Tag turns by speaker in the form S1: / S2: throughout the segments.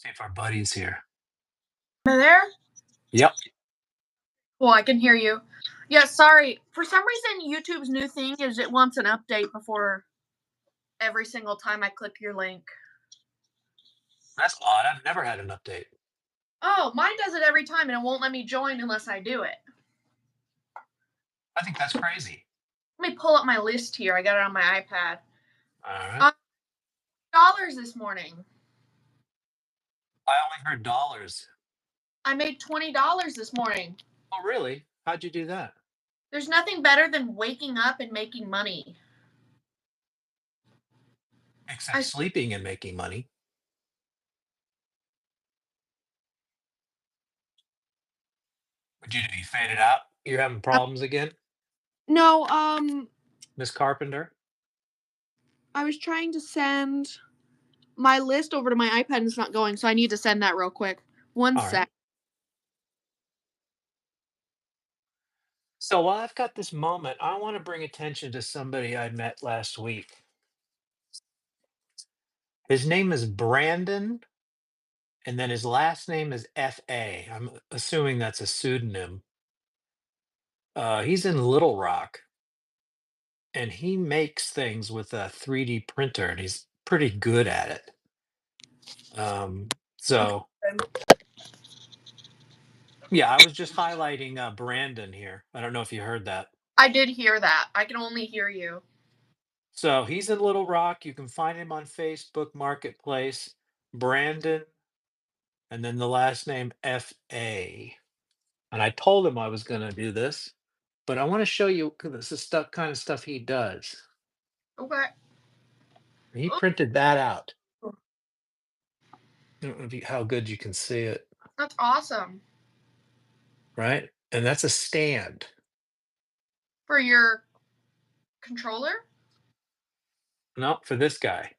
S1: See if our buddy's here.
S2: Am I there?
S1: Yep.
S2: Well, I can hear you. Yeah, sorry. For some reason, YouTube's new thing is it wants an update before every single time I click your link.
S1: That's odd. I've never had an update.
S2: Oh, mine does it every time and it won't let me join unless I do it.
S1: I think that's crazy.
S2: Let me pull up my list here. I got it on my iPad.
S1: All right.
S2: Uh, dollars this morning.
S1: I only heard dollars.
S2: I made $20 this morning.
S1: Oh, really? How'd you do that?
S2: There's nothing better than waking up and making money.
S1: Except sleeping and making money. Would you be faded out? You're having problems again,
S2: No,
S1: Miss Carpenter?
S2: I was trying to send my list over to my iPad and it's not going, so I need to send that real quick. One
S1: All right.
S2: sec.
S1: So while I've got this moment, I want to bring attention to somebody I met last week. His name is Brandon, and then his last name is F.A. I'm assuming that's a pseudonym. He's in Little Rock, and he makes things with a 3D printer, and he's pretty good at it. So yeah, I was just highlighting Brandon here. I don't know if you heard that.
S2: I did hear that. I can only hear you.
S1: So he's in Little Rock. You can find him on Facebook Marketplace, Brandon, and then the last name F.A. And I told him I was going to do this, but I want to show you 'cause this is stuff kind of stuff he does.
S2: Okay.
S1: He printed that out. I don't know if how good you can see it,
S2: That's awesome.
S1: right? And that's a stand.
S2: For your controller?
S1: No, for this guy.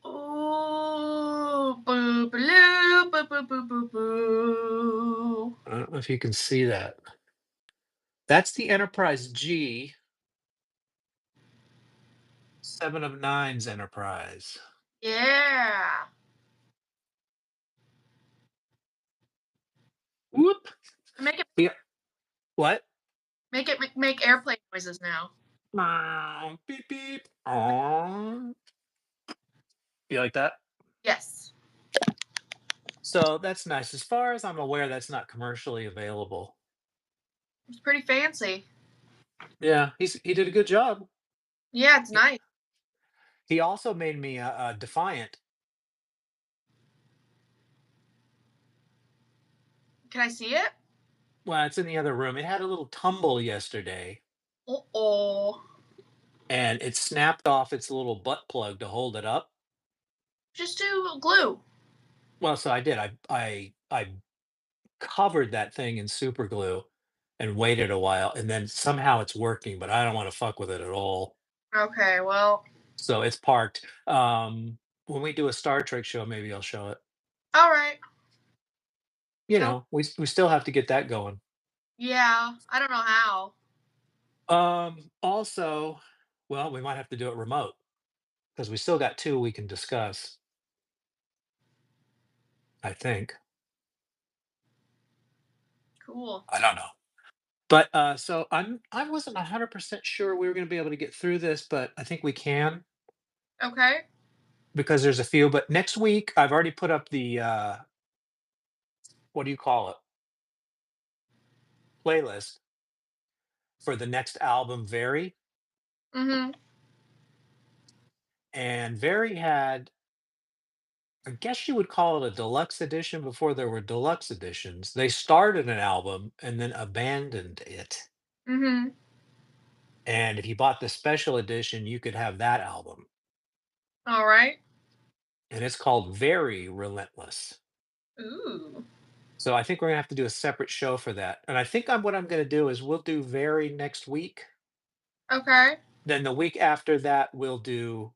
S2: Oh, boo, boo, boo, boo, boo, boo, boo.
S1: I don't know if you can see that. That's the Enterprise G, 7 of Nines Enterprise.
S2: Yeah.
S1: Whoop.
S2: Make it
S1: Yeah. What?
S2: make airplane noises now.
S1: Beep beep. Aw. You like that?
S2: Yes.
S1: So that's nice. As far as I'm aware, that's not commercially available.
S2: It's pretty fancy.
S1: Yeah, he did a good job.
S2: Yeah, it's
S1: He,
S2: nice.
S1: he also made me a Defiant.
S2: Can I see it?
S1: Well, it's in the other room. It had a little tumble yesterday,
S2: Uh-oh.
S1: and it snapped off its little butt plug to hold it up.
S2: Just do glue.
S1: Well, so I did. I covered that thing in super glue and waited a while, and then somehow it's working, but I don't want to fuck with it at all.
S2: Okay, well,
S1: So it's parked. When we do a Star Trek show, maybe I'll show it.
S2: all right. So,
S1: We still have to get that going.
S2: yeah, I don't know how.
S1: Also, well, we might have to do it remote because we still got two we can discuss, I think.
S2: Cool.
S1: I don't know. But so I wasn't 100% sure we were going to be able to get through this, but I think we can
S2: Okay.
S1: because there's a few. But next week, I've already put up the what do you call it, playlist for the next album, Very.
S2: Mm-hmm.
S1: And Very had, I guess you would call it a deluxe edition before there were deluxe editions. They started an album and then abandoned it.
S2: Mm-hmm.
S1: And if you bought the special edition, you could have that album.
S2: All right.
S1: And it's called Very Relentless.
S2: Ooh.
S1: So I think we're gonna have to do a separate show for that. And I think what I'm gonna do is we'll do Very next week.
S2: Okay.
S1: Then the week after that, we'll do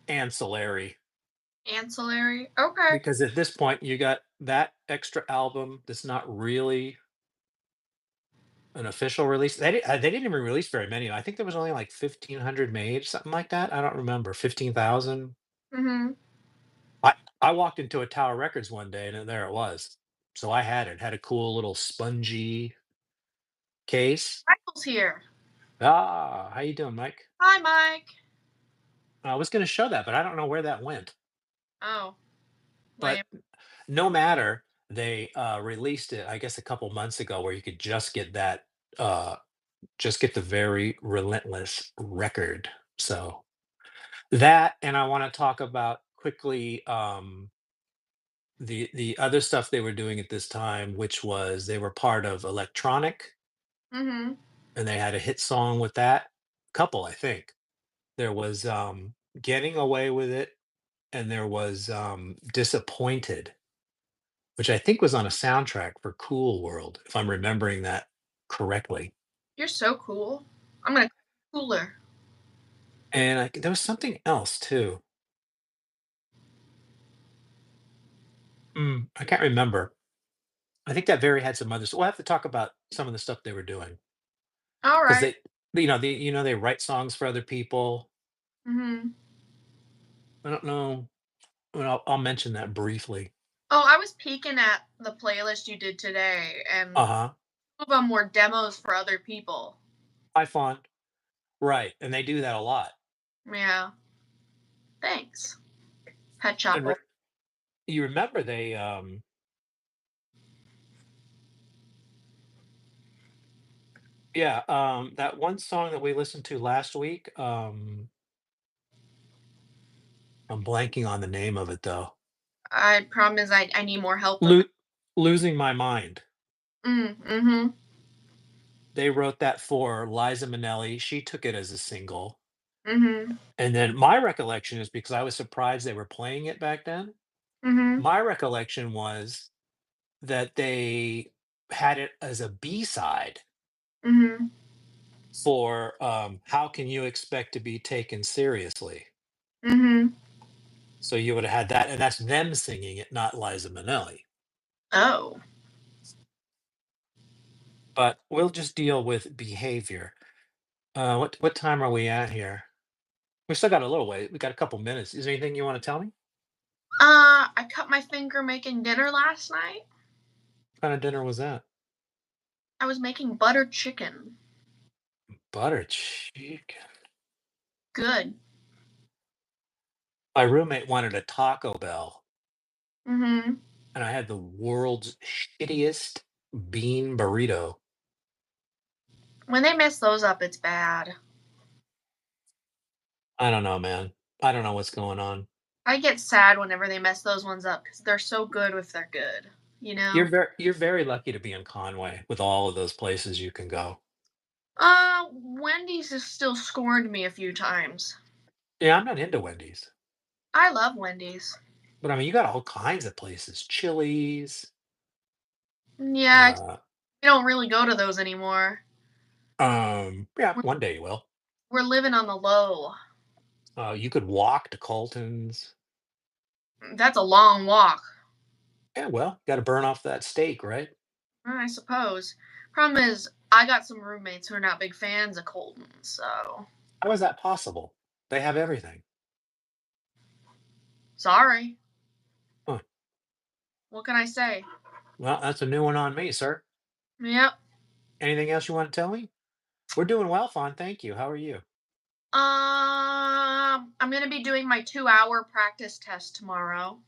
S1: Ancillary.
S2: Ancillary. Okay.
S1: Because at this point, you got that extra album that's not really an official release. They didn't even release very many. I think there was only like 1,500 made, something like that. I don't remember. 15,000.
S2: Mm-hmm.
S1: I walked into a Tower Records one day and there it was. So I had it. Had a cool little spongy case.
S2: Michael's here.
S1: Ah, how you doing, Mike?
S2: Hi, Mike.
S1: I was going to show that, but I don't know where that went.
S2: Oh,
S1: But
S2: lame.
S1: no matter, they released it, I guess, a couple months ago, where you could just get that, uh, just get the very relentless record. So that, and I want to talk about quickly the other stuff they were doing at this time, which was they were part of Electronic,
S2: Mhm.
S1: and they had a hit song with that couple, I think. There was Getting Away with It, and there was Disappointed, which I think was on a soundtrack for Cool World, if I'm remembering that correctly.
S2: You're so cool. I'm gonna cooler.
S1: And there was something else too. I can't remember. I think that Very had some others. We'll have to talk about some of the stuff they were doing
S2: All
S1: because
S2: right.
S1: they write songs for other people.
S2: Mhm.
S1: I don't know. Well, I'll mention that briefly.
S2: Oh, I was peeking at the playlist you did today, and
S1: Uh huh.
S2: some of them were demos for other people.
S1: I Fond. Right, and they do that a lot.
S2: Yeah. Thanks. Pet Shop
S1: And
S2: Boy.
S1: you remember yeah, that one song that we listened to last week. I'm blanking on the name of it though.
S2: I promise I need more help with
S1: Lo-
S2: that.
S1: Losing My Mind.
S2: Mhm.
S1: They wrote that for Liza Minnelli. She took it as a single.
S2: Mhm.
S1: And then my recollection is, because I was surprised they were playing it back then.
S2: Mhm.
S1: My recollection was that they had it as a B-side
S2: Mhm.
S1: for How Can You Expect to Be Taken Seriously?
S2: Mhm.
S1: So you would have had that, and that's them singing it, not Liza Minnelli.
S2: Oh.
S1: But we'll just deal with behavior. What time are we at here? We still got a little way. We got a couple minutes. Is there anything you want to tell me?
S2: I cut my finger making dinner last night.
S1: What kind of dinner was that?
S2: I was making buttered chicken.
S1: Butter chicken.
S2: Good.
S1: My roommate wanted a Taco Bell,
S2: Mhm.
S1: and I had the world's shittiest bean burrito.
S2: When they mess those up, it's bad.
S1: I don't know, man. I don't know what's going on.
S2: I get sad whenever they mess those ones up because they're so good if they're good. You know.
S1: You're very lucky to be in Conway with all of those places you can go.
S2: Wendy's has still scorned me a few times.
S1: Yeah, I'm not into Wendy's,
S2: I love Wendy's.
S1: but I mean, you got all kinds of places. Chili's.
S2: Yeah,
S1: Uh,
S2: we don't really go to those anymore.
S1: yeah,
S2: We're,
S1: one day you will.
S2: we're living on the low.
S1: You could walk to Colton's.
S2: That's a long walk,
S1: Yeah, well, got to burn off that steak, right?
S2: I suppose. Problem is, I got some roommates who are not big fans of Colton, so
S1: How is that possible? They have everything.
S2: sorry.
S1: Huh.
S2: What can I say?
S1: Well, that's a new one on me, sir.
S2: Yep.
S1: Anything else you want to tell me? We're doing well, Fawn. Thank you. How are you?
S2: I'm gonna be doing my 2-hour practice test tomorrow.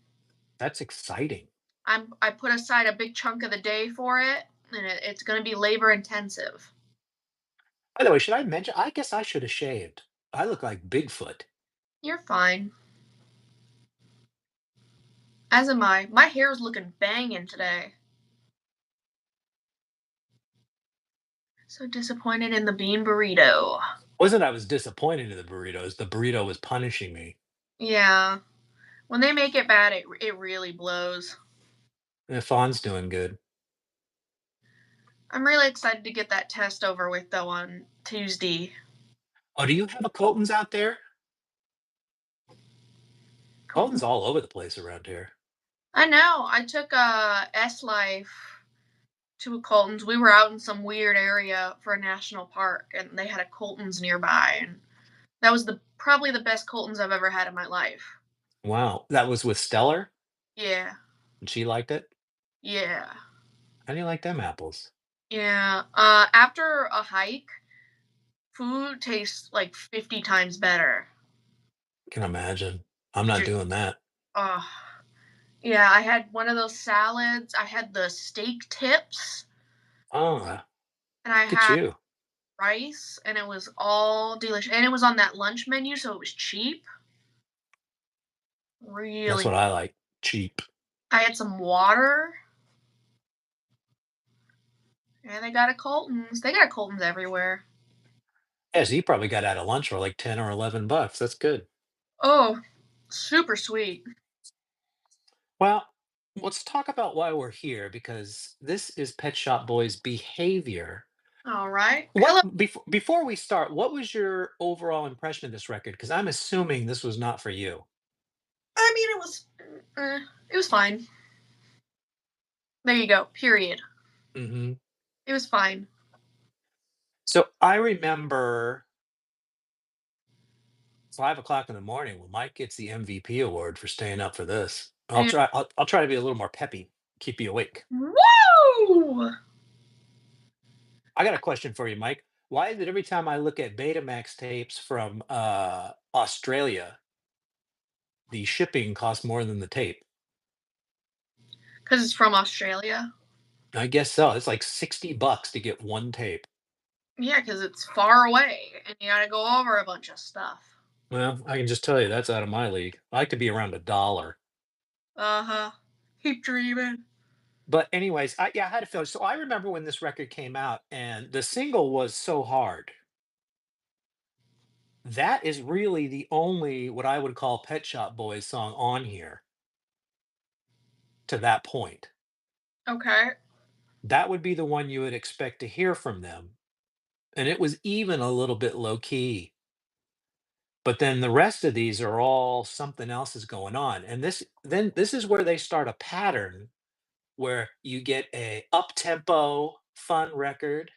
S1: That's exciting.
S2: I put aside a big chunk of the day for it, and it's gonna be labor intensive.
S1: By the way, should I mention? I guess I should have shaved. I look like Bigfoot.
S2: You're fine. As am I. My hair's looking banging today. So disappointed in the bean burrito.
S1: Wasn't I was disappointed in the burritos. The burrito was punishing me.
S2: Yeah. When they make it bad, it really blows.
S1: And Fawn's doing good.
S2: I'm really excited to get that test over with though on Tuesday.
S1: Oh, do you have a Colton's out there?
S2: Colton.
S1: Colton's all over the place around here.
S2: I know. I took a S Life to a Colton's. We were out in some weird area for a national park, and they had a Colton's nearby, and that was the probably the best Colton's I've ever had in my life.
S1: Wow, that was with Stellar.
S2: Yeah.
S1: And she liked it?
S2: Yeah.
S1: How do you like them apples?
S2: Yeah. After a hike, food tastes like 50 times better.
S1: Can imagine. I'm not
S2: Ju
S1: doing that.
S2: uh, yeah, I had one of those salads, I had the steak tips,
S1: Oh,
S2: and I
S1: look at
S2: had
S1: you.
S2: rice, and it was all delicious, and it was on that lunch menu, so it was cheap.
S1: That's
S2: Really,
S1: what I like. Cheap.
S2: I had some water, and they got a Colton's. They got Colton's everywhere.
S1: Yeah, so you probably got out of lunch for like 10 or $11. That's good.
S2: Oh, super sweet.
S1: Well, let's talk about why we're here because this is Pet Shop Boys behavior.
S2: All right. Hello.
S1: What before we start, what was your overall impression of this record? Because I'm assuming this was not for you.
S2: I mean, it was fine. There you go. Period.
S1: Hmm.
S2: It was fine.
S1: So I remember 5 o'clock in the morning when Mike gets the MVP award for staying up for this. I'll
S2: And
S1: try. I'll try to be a little more peppy, keep you awake.
S2: woo!
S1: I got a question for you, Mike. Why is it every time I look at Betamax tapes from Australia, the shipping costs more than the tape?
S2: Because it's from Australia.
S1: I guess so. It's like $60 to get one tape.
S2: Yeah, because it's far away, and you gotta go over a bunch of stuff.
S1: Well, I can just tell you that's out of my league. I like to be around $1.
S2: Uh-huh. Keep dreaming.
S1: But anyways, I had a feeling. So I remember when this record came out, and the single was "So Hard." That is really the only what I would call Pet Shop Boys song on here to that point.
S2: Okay.
S1: That would be the one you would expect to hear from them, and it was even a little bit low key. But then the rest of these are all something else is going on, and this is where they start a pattern where you get a up-tempo fun record,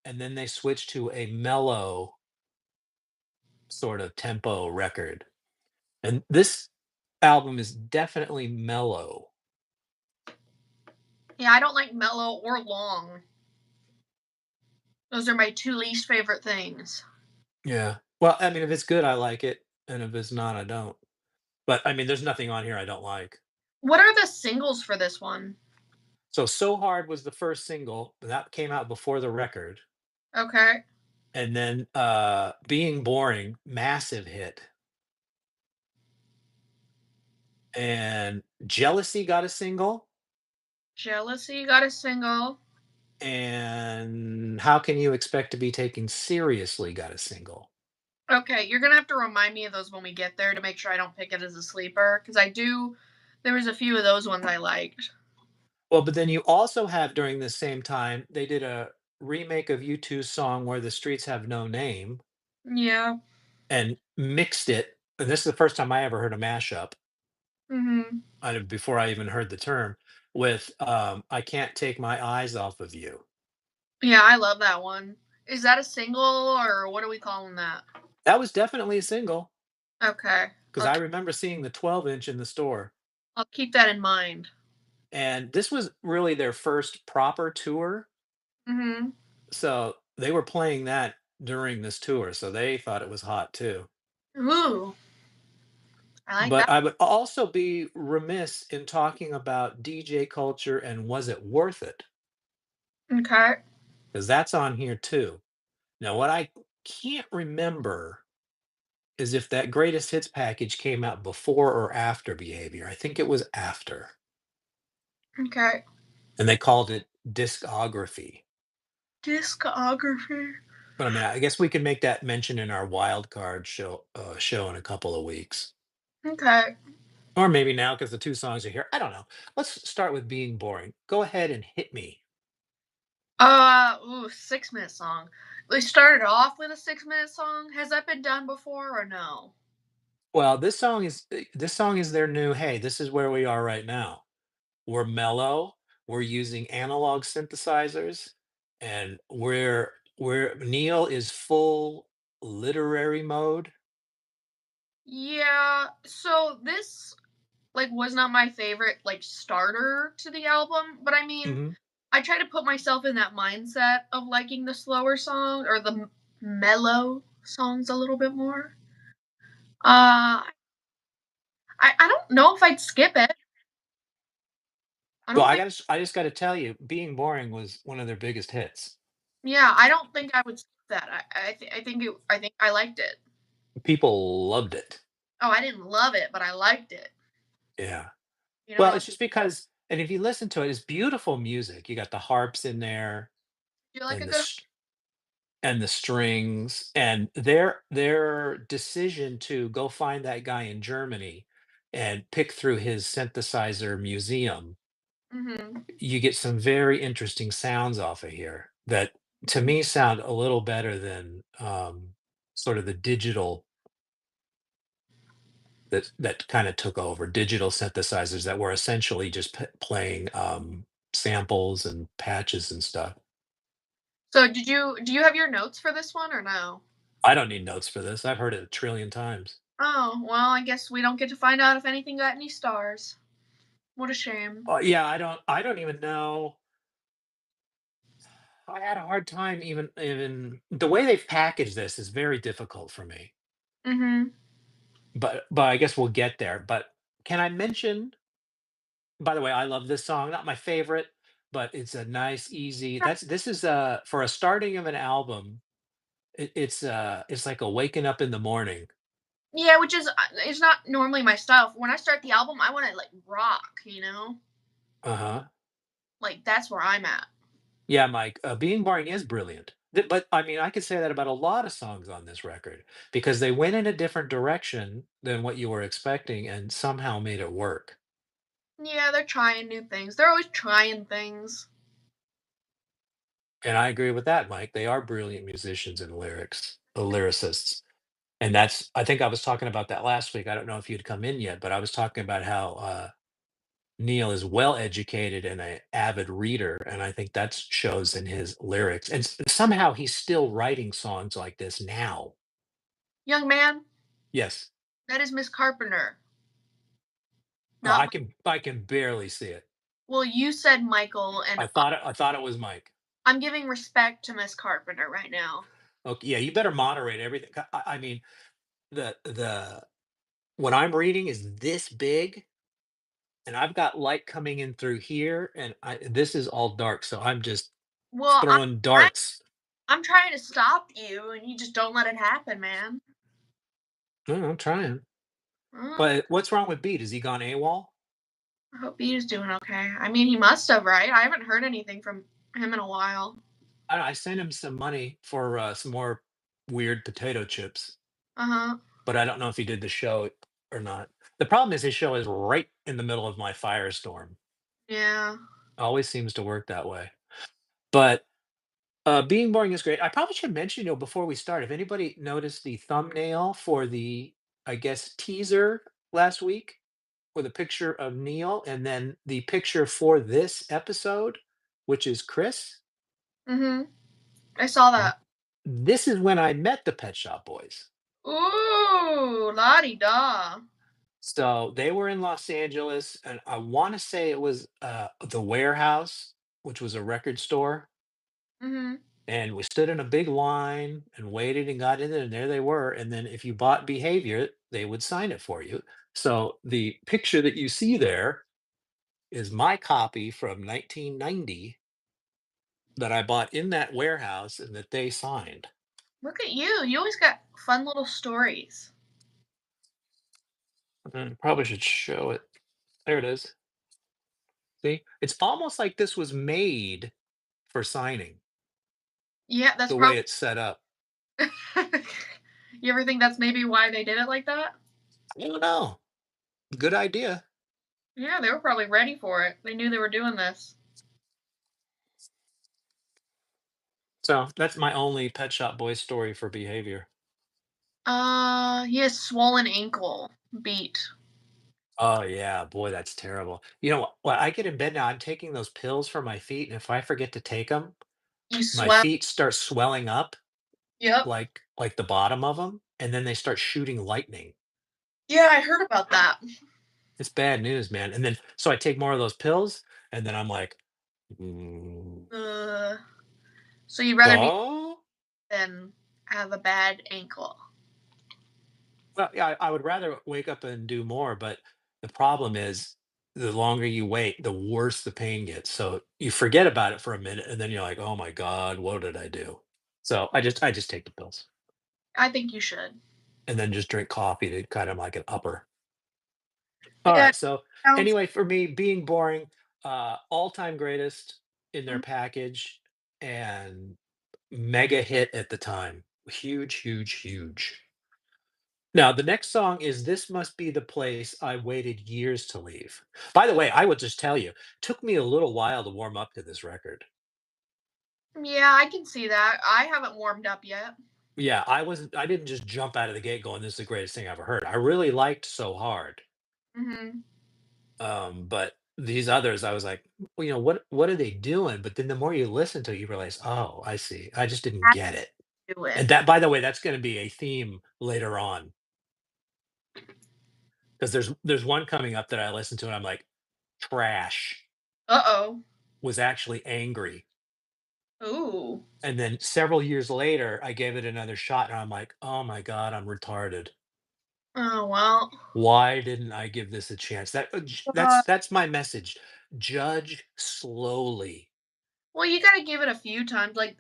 S1: and then they switch to a mellow sort of tempo record. And this album is definitely mellow.
S2: Yeah, I don't like mellow or long. Those are my two least favorite things.
S1: Yeah. Well, I mean, if it's good, I like it, and if it's not, I don't. But I mean, there's nothing on here I don't like.
S2: What are the singles for this one?
S1: So Hard was the first single, that came out before the record.
S2: Okay.
S1: And then Being Boring, massive hit. And Jealousy got a single,
S2: Jealousy got a single.
S1: and How Can You Expect to Be Taken Seriously got a single.
S2: Okay, you're gonna have to remind me of those when we get there to make sure I don't pick it as a sleeper, because I do. There was a few of those ones I liked.
S1: Well, but then you also have during the same time, they did a remake of U2's song Where the Streets Have No Name
S2: Yeah.
S1: and mixed it. And this is the first time I ever heard a mashup,
S2: Mhm.
S1: before I even heard the term, with I Can't Take My Eyes Off of You.
S2: Yeah, I love that one. Is that a single or what are we calling that?
S1: That was definitely a single
S2: Okay.
S1: because I remember seeing the 12-inch in the store.
S2: I'll keep that in mind.
S1: And this was really their first proper tour.
S2: Mhm.
S1: So they were playing that during this tour. So they thought it was hot too.
S2: Ooh, I like
S1: But
S2: that.
S1: I would also be remiss in talking about DJ culture and Was It Worth It?
S2: Okay.
S1: Because that's on here too. Now, what I can't remember is if that greatest hits package came out before or after Behavior. I think it was after.
S2: Okay.
S1: And they called it discography.
S2: Discography.
S1: But I mean, I guess we can make that mention in our wild card show in a couple of weeks.
S2: Okay.
S1: Or maybe now because the two songs are here. I don't know. Let's start with Being Boring. Go ahead and hit me.
S2: Ooh, 6 minute song. They started off with a 6 minute song. Has that been done before or no?
S1: Well, this song is their new, "Hey, this is where we are right now. We're mellow, we're using analog synthesizers, and we're Neil is full literary mode."
S2: Yeah. So this. like was not my favorite like starter to the album, but I mean,
S1: Hmm.
S2: I try to put myself in that mindset of liking the slower song or the mellow songs a little bit more. I don't know if I'd skip it. I
S1: Well,
S2: don't think
S1: I just got to tell you, "Being Boring" was one of their biggest hits.
S2: yeah, I don't think I would skip that. I think I liked it.
S1: People loved it.
S2: Oh, I didn't love it, but I liked it.
S1: Yeah.
S2: You know,
S1: Well,
S2: like
S1: it's just because, and if you listen to it, it's beautiful music. You got the harps in there
S2: do you like
S1: and
S2: a good
S1: the strings, and their decision to go find that guy in Germany and pick through his synthesizer museum,
S2: mhm.
S1: you get some very interesting sounds off of here that to me sound a little better than sort of the digital that kind of took over, digital synthesizers that were essentially just playing samples and patches and stuff.
S2: So do you have your notes for this one or no?
S1: I don't need notes for this. I've heard it a trillion times.
S2: Oh, well, I guess we don't get to find out if anything got any stars. What a shame.
S1: Yeah, I don't even know. I had a hard time even the way they've packaged this is very difficult for me.
S2: Mhm.
S1: But I guess we'll get there. But can I mention, by the way, I love this song, not my favorite, but it's a nice, easy. This is for a starting of an album. It's like a waking up in the morning.
S2: Yeah, which is it's not normally my style. When I start the album, I want to like rock, you know?
S1: Uh-huh.
S2: Like that's where I'm at.
S1: Yeah, Mike, Being Boring is brilliant. But I mean, I could say that about a lot of songs on this record because they went in a different direction than what you were expecting and somehow made it work.
S2: Yeah, they're trying new things. They're always trying things.
S1: And I agree with that, Mike. They are brilliant musicians and lyricists. And that's, I think I was talking about that last week. I don't know if you'd come in yet, but I was talking about how Neil is well educated and an avid reader. And I think that shows in his lyrics. And somehow he's still writing songs like this now.
S2: Young man,
S1: Yes.
S2: that is Miss Carpenter.
S1: Oh,
S2: Not
S1: I can barely see it.
S2: well, you said Michael, and
S1: I thought it was Mike.
S2: I'm giving respect to Miss Carpenter right now.
S1: Okay, yeah, you better moderate everything. I mean, the what I'm reading is this big, and I've got light coming in through here, and this is all dark, so I'm just
S2: Well,
S1: throwing
S2: I,
S1: darts.
S2: I'm trying to stop you, and you just don't let it happen, man.
S1: No, I'm trying.
S2: Mm,
S1: But what's wrong with Beat? Has he gone AWOL?
S2: I hope he's doing okay. I mean, he must have, right? I haven't heard anything from him in a while.
S1: I sent him some money for some more weird potato chips,
S2: Uh huh.
S1: but I don't know if he did the show or not. The problem is his show is right in the middle of my firestorm.
S2: Yeah.
S1: Always seems to work that way. But Being Boring is great. I probably should mention, before we start, if anybody noticed the thumbnail for the, I guess, teaser last week with a picture of Neil and then the picture for this episode, which is Chris.
S2: Mhm. I saw
S1: w-
S2: that.
S1: This is when I met the Pet Shop Boys.
S2: Ooh, la di da.
S1: So they were in Los Angeles, and I want to say it was the Warehouse, which was a record store.
S2: Mhm.
S1: And we stood in a big line and waited and got in there, and there they were. And then if you bought Behavior, they would sign it for you. So the picture that you see there is my copy from 1990 that I bought in that warehouse and that they signed.
S2: Look at you. You always got fun little stories.
S1: Probably should show it. There it is. See, it's almost like this was made for signing,
S2: Yeah, that's
S1: the
S2: probably
S1: way it's set up.
S2: You ever think that's maybe why they did it like that?
S1: I don't know. Good idea.
S2: Yeah, they were probably ready for it. They knew they were doing this.
S1: So that's my only Pet Shop Boys story for Behavior.
S2: He has swollen ankle beat.
S1: Oh yeah, boy, that's terrible. You know what? I get in bed now. I'm taking those pills for my feet, and if I forget to take them,
S2: You
S1: my
S2: swell.
S1: feet start swelling up
S2: Yep.
S1: like the bottom of them, and then they start shooting lightning.
S2: Yeah, I heard about that.
S1: It's bad news, man. And then so I take more of those pills, and then I'm like, "Mm,
S2: Uh, so you'd rather be
S1: oh?"
S2: than have a bad ankle.
S1: Well, yeah, I would rather wake up and do more, but the problem is the longer you wait, the worse the pain gets. So you forget about it for a minute, and then you're like, "Oh my god, what did I do?" So I just take the pills,
S2: I think you should.
S1: and then just drink coffee to kind of like an upper. All
S2: Yeah,
S1: right. So
S2: sounds.
S1: anyway, for me, being boring, all-time greatest in their
S2: Mm,
S1: package and mega hit at the time. Huge, huge, huge. Now, the next song is This Must Be the Place I Waited Years to Leave. By the way, I will just tell you, took me a little while to warm up to this record.
S2: yeah, I can see that. I haven't warmed up yet.
S1: Yeah, I didn't just jump out of the gate going, this is the greatest thing I ever heard. I really liked So Hard.
S2: Mhm.
S1: But these others, I was like, well, what are they doing? But then the more you listen to it, you realize, oh, I see. I just didn't
S2: I
S1: get it.
S2: do it.
S1: And that, by the way, that's going to be a theme later on because there's one coming up that I listen to and I'm like, trash,
S2: Uh-oh.
S1: was actually angry.
S2: Ooh.
S1: And then several years later, I gave it another shot and I'm like, oh my God, I'm retarded.
S2: Oh, well.
S1: Why didn't I give this a chance?
S2: Uh,
S1: That's my message. Judge slowly.
S2: well, you gotta give it a few times. Like,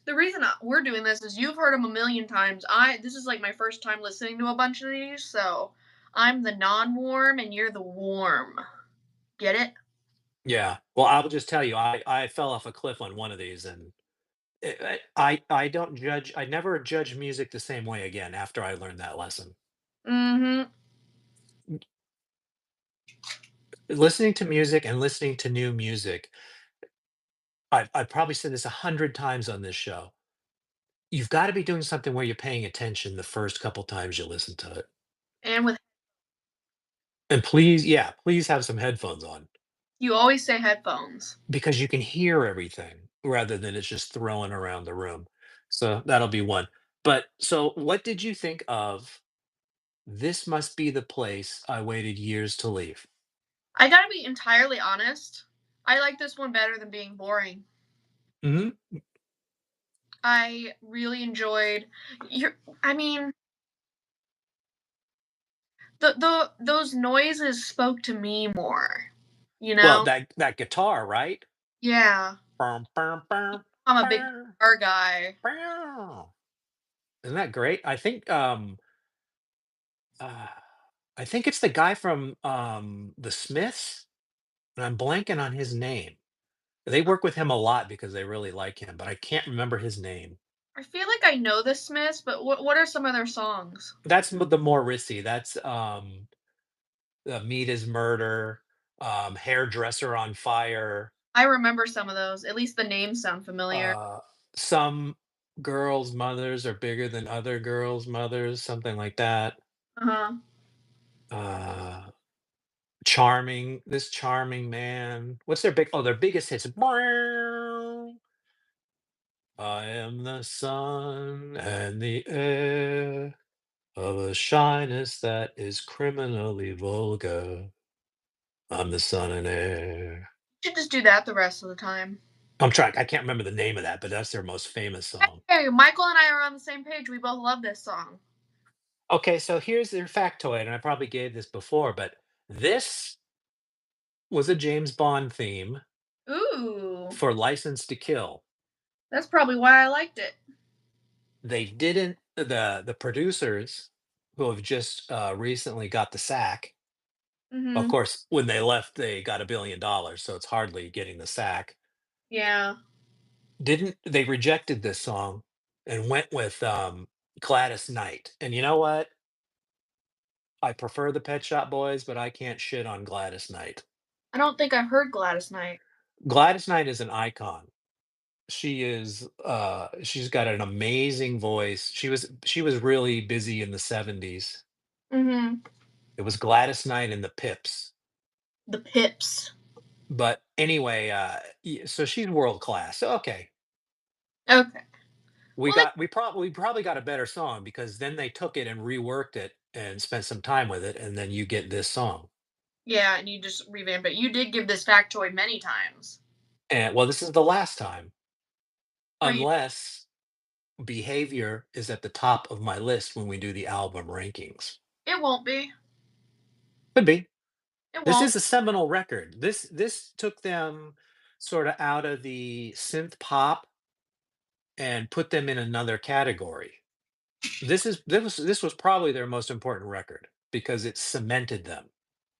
S2: the reason we're doing this is you've heard them a million times. This is like my first time listening to a bunch of these, so I'm the non-warm and you're the warm. Get it?
S1: Yeah. Well, I will just tell you, I fell off a cliff on one of these, and I don't judge. I never judge music the same way again after I learned that lesson.
S2: Mm-hmm.
S1: Listening to music and listening to new music, I've probably said this 100 times on this show. You've got to be doing something where you're paying attention the first couple times you listen to it.
S2: And with
S1: And please, yeah, please have some headphones on
S2: you always say headphones.
S1: because you can hear everything rather than it's just thrown around the room. So that'll be one. But so, what did you think of This Must Be the Place I Waited Years to Leave?
S2: I gotta be entirely honest. I like this one better than being boring.
S1: Mhm.
S2: I really enjoyed your I mean, the those noises spoke to me more, you
S1: Well,
S2: know?
S1: that guitar, right?
S2: Yeah.
S1: Bum, bum, bum,
S2: I'm a big
S1: bum,
S2: guitar guy.
S1: bum. Isn't that great? Uh, I think it's the guy from, The Smiths, and I'm blanking on his name. They work with him a lot because they really like him, but I can't remember his name.
S2: I feel like I know the Smiths, but what are some of their songs?
S1: That's the more risky. That's, Meat is Murder, Hairdresser on Fire,
S2: I remember some of those. At least the names sound familiar.
S1: uh, Some Girls' Mothers Are Bigger Than Other Girls' Mothers, something like that.
S2: Uh-huh.
S1: Uh, Charming, This Charming Man. What's their biggest hits? I am the sun and the air of a shyness that is criminally vulgar. I'm the sun and air.
S2: Should just do that the rest of the time.
S1: I can't remember the name of that, but that's their most famous song.
S2: Hey, Michael and I are on the same page. We both love this song.
S1: Okay, so here's their factoid, and I probably gave this before, but this was a James Bond theme
S2: Ooh.
S1: for License to Kill.
S2: That's probably why I liked it.
S1: They didn't the producers who have just recently got the sack. Of
S2: Mhm.
S1: course, when they left, they got $1 billion, so it's hardly getting the sack.
S2: Yeah.
S1: Didn't they rejected this song and went with Gladys Knight. And you know what? I prefer the Pet Shop Boys, but I can't shit on Gladys Knight.
S2: I don't think I've heard Gladys Knight.
S1: Gladys Knight is an icon. She's got an amazing voice. She was really busy in the 70s.
S2: Mhm.
S1: It was Gladys Knight and the Pips.
S2: The Pips.
S1: But anyway, so she's world class. So, okay.
S2: Okay. Well,
S1: We probably got a better song because then they took it and reworked it and spent some time with it, and then you get this song.
S2: Yeah, and you just revamp it. You did give this factoid many times.
S1: And well, this is the last time,
S2: Are you
S1: unless Behavior is at the top of my list when we do the album rankings.
S2: It won't be.
S1: Could be.
S2: It
S1: This
S2: won't.
S1: is a seminal record. This took them sort of out of the synth pop and put them in another category. This was probably their most important record because it cemented them.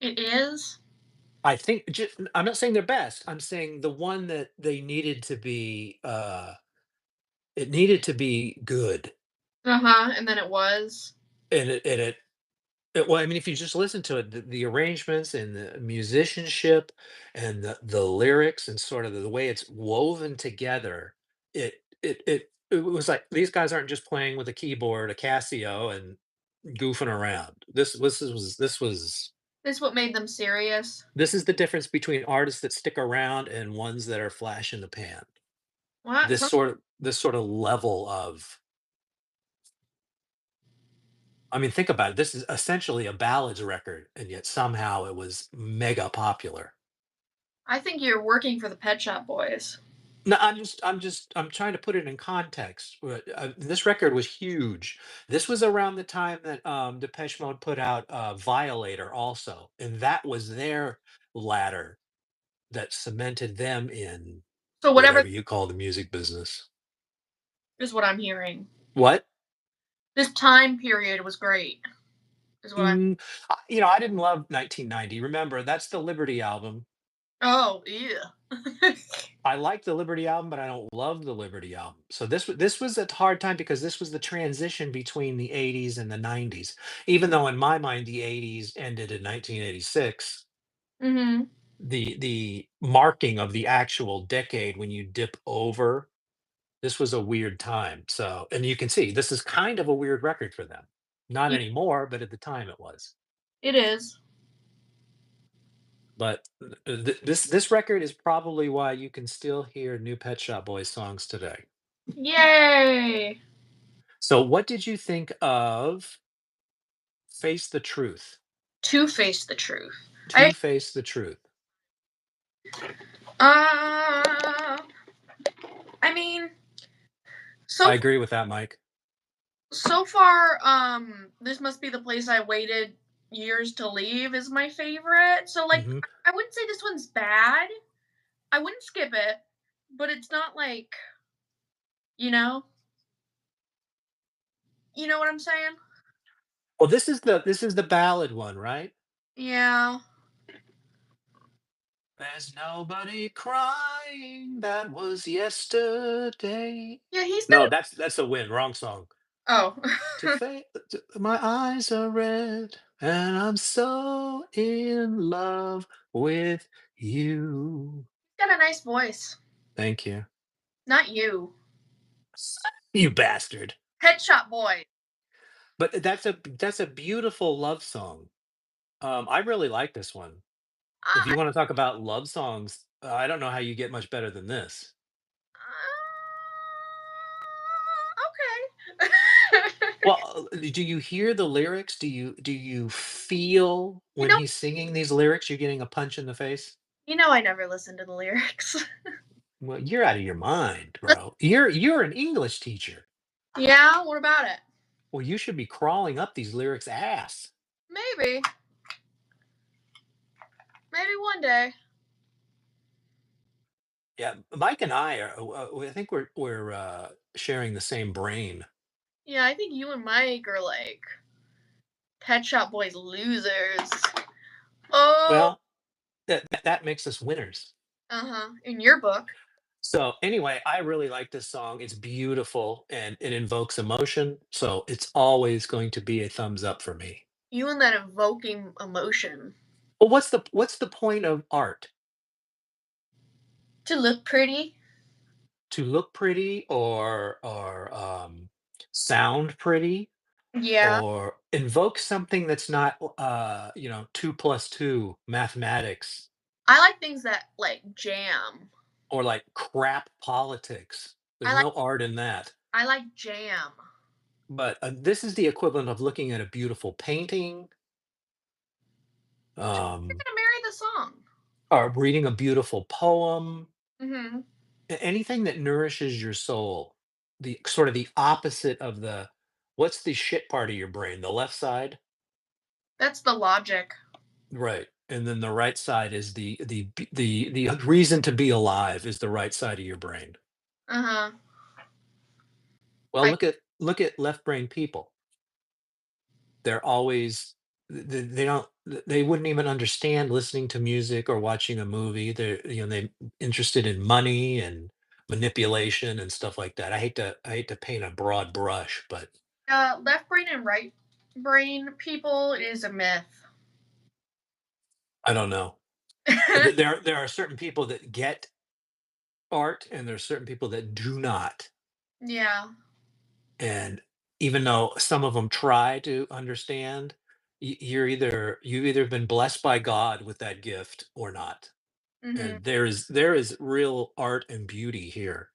S2: It is?
S1: I think I'm not saying they're best. I'm saying the one that they needed to be it needed to be good.
S2: Uh-huh, and then it was.
S1: Well, I mean, if you just listen to it, the arrangements and the musicianship and the lyrics and sort of the way it's woven together, it was like these guys aren't just playing with a keyboard, a Casio, and goofing around.
S2: This what made them serious.
S1: This is the difference between artists that stick around and ones that are flash in the pan.
S2: What?
S1: This sort of level of, I mean, think about it. This is essentially a ballads record, and yet somehow it was mega popular.
S2: I think you're working for the Pet Shop Boys.
S1: No, I'm trying to put it in context. This record was huge. This was around the time that Depeche Mode put out Violator also, and that was their ladder that cemented them in
S2: So whatever
S1: whatever you call the music business.
S2: is what I'm hearing.
S1: What?
S2: This time period was great, is what I'm.
S1: I didn't love 1990. Remember, that's the Liberty album.
S2: Oh, yeah.
S1: I like the Liberty album, but I don't love the Liberty album. So this was a hard time because this was the transition between the 80s and the 90s. Even though in my mind the 80s ended in 1986,
S2: Mhm.
S1: the marking of the actual decade when you dip over, this was a weird time. So, and you can see this is kind of a weird record for them. Not
S2: Yeah,
S1: anymore, but at the time it was.
S2: it is.
S1: But this record is probably why you can still hear new Pet Shop Boys songs today.
S2: Yay!
S1: So, what did you think of Face the Truth?
S2: To face the truth.
S1: To Face the Truth.
S2: Uh, I mean,
S1: I
S2: so
S1: agree with that, Mike.
S2: so far, this must be the place I waited years to leave is my favorite. So like,
S1: Hmm.
S2: I wouldn't say this one's bad. I wouldn't skip it, but it's not like, you know, you know what I'm saying?
S1: Well, this is the ballad one, right?
S2: Yeah.
S1: There's nobody crying. That was yesterday.
S2: Yeah, he's been.
S1: No, that's a win. Wrong song.
S2: Oh,
S1: My eyes are red, and I'm so in love with you.
S2: got a nice voice.
S1: Thank you.
S2: Not you.
S1: You bastard.
S2: Pet Shop Boy.
S1: But that's a beautiful love song. I really like this one. If
S2: Uh,
S1: you wanna talk about love songs, I don't know how you get much better than this.
S2: okay.
S1: Well, do you hear the lyrics? Do you feel
S2: you
S1: when
S2: know,
S1: he's singing these lyrics, you're getting a punch in the face?
S2: I never listen to the lyrics.
S1: Well, you're out of your mind, bro. You're an English teacher.
S2: Yeah, what about it?
S1: Well, you should be crawling up these lyrics' ass.
S2: Maybe. Maybe one day.
S1: Yeah, Mike and I are, I think we're sharing the same brain.
S2: Yeah, I think you and Mike are like Pet Shop Boys losers. Oh,
S1: Well, that makes us winners.
S2: uh-huh. In your book.
S1: So anyway, I really like this song. It's beautiful and it invokes emotion. So it's always going to be a thumbs up for me.
S2: You and that evoking emotion.
S1: Well, what's the point of art?
S2: To look pretty.
S1: To look pretty or sound pretty
S2: Yeah.
S1: or invoke something that's not 2 plus 2 mathematics
S2: I like things that like jam.
S1: or like crap politics.
S2: I
S1: There's
S2: like
S1: no art in that.
S2: I like jam.
S1: But this is the equivalent of looking at a beautiful painting
S2: You're
S1: um,
S2: gonna marry the song.
S1: or reading a beautiful poem,
S2: Mhm.
S1: anything that nourishes your soul. The sort of the opposite of the what's the shit part of your brain? The left side?
S2: That's the logic.
S1: Right. And then the right side is the reason to be alive is the right side of your brain.
S2: Uh-huh.
S1: Well,
S2: I
S1: look at left brain people. They're always they don't they wouldn't even understand listening to music or watching a movie. They interested in money and manipulation and stuff like that. I hate to paint a broad brush, but
S2: left brain and right brain people is a myth.
S1: I don't know. There are certain people that get art and there are certain people that do not.
S2: Yeah.
S1: And even though some of them try to understand, you've either been blessed by God with that gift or not.
S2: Mhm.
S1: And there is real art and beauty here.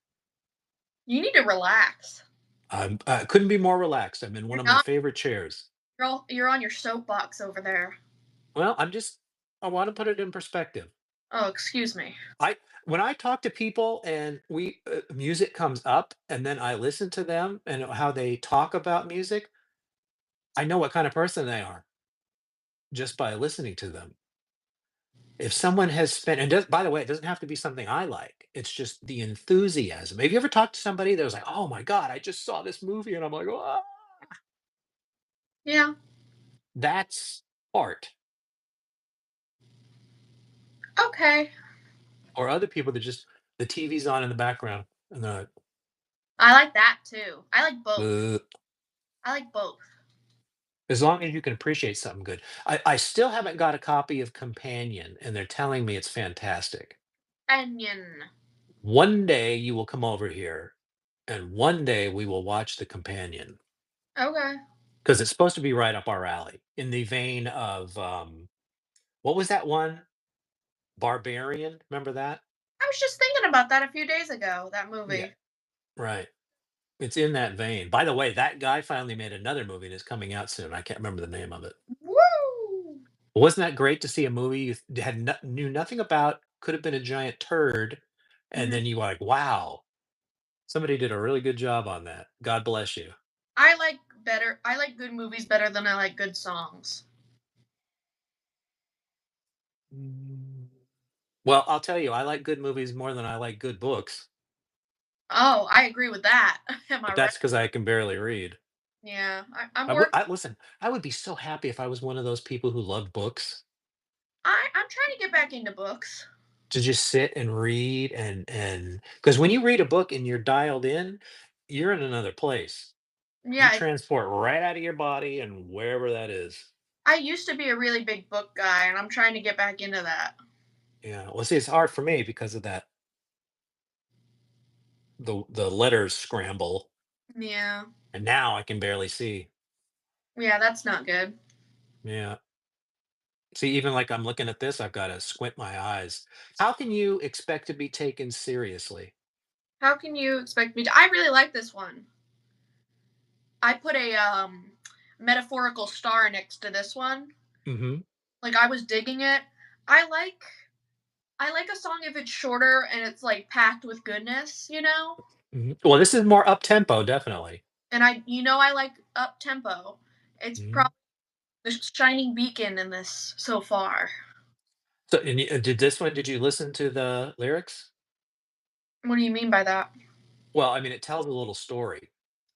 S2: You need to relax.
S1: I couldn't be more relaxed. I'm in one
S2: You're
S1: of my
S2: not
S1: favorite chairs.
S2: you're on your soapbox over there.
S1: Well, I want to put it in perspective.
S2: Oh, excuse me.
S1: I When I talk to people and music comes up and then I listen to them and how they talk about music, I know what kind of person they are just by listening to them. If someone has spent and by the way, it doesn't have to be something I like. It's just the enthusiasm. Have you ever talked to somebody that was like, "Oh my god, I just saw this movie," and I'm like, "Ah."
S2: Yeah.
S1: That's art.
S2: Okay.
S1: Or other people that just the TV's on in the background and they're like,
S2: I like that too. I like both.
S1: "Ugh."
S2: I like both.
S1: As long as you can appreciate something good. I still haven't got a copy of Companion, and they're telling me it's fantastic.
S2: Onion.
S1: One day you will come over here, and one day we will watch The Companion.
S2: Okay.
S1: 'Cause it's supposed to be right up our alley, in the vein of, what was that one? Barbarian, remember that?
S2: I was just thinking about that a few days ago, that
S1: Yeah.
S2: movie.
S1: Right. It's in that vein. By the way, that guy finally made another movie and it's coming out soon. I can't remember the name of it.
S2: Woo!
S1: Wasn't that great to see a movie knew nothing about, could have been a giant turd, and
S2: Mhm.
S1: then you were like, "Wow, somebody did a really good job on that. God bless you."
S2: I like good movies better than I like good songs.
S1: Mm. Well, I'll tell you, I like good movies more than I like good books,
S2: Oh, I agree with that. Am I
S1: but
S2: right?
S1: that's because I can barely read.
S2: Yeah. I'm
S1: I would
S2: work
S1: I listen, I would be so happy if I was one of those people who loved books,
S2: I'm trying to get back into books.
S1: to just sit and read and because when you read a book and you're dialed in, you're in another place. You
S2: Yeah,
S1: transport right out of your body and wherever that is.
S2: I used to be a really big book guy and I'm trying to get back into that.
S1: Yeah. Well, see, it's hard for me because of that the letters scramble,
S2: Yeah.
S1: and now I can barely see.
S2: Yeah, that's not good.
S1: Yeah. See, even like I'm looking at this, I've got to squint my eyes. How can you expect to be taken seriously?
S2: How can you expect me to I really like this one. I put a metaphorical star next to this one.
S1: Hmm.
S2: Like I was digging it. I like I like a song if it's shorter and it's like packed with goodness, you know?
S1: Well, this is more up tempo, definitely.
S2: And I like up tempo. It's
S1: Mhm.
S2: probably the shining beacon in this so far.
S1: So, did you listen to the lyrics?
S2: What do you mean by that?
S1: Well, I mean, it tells a little story.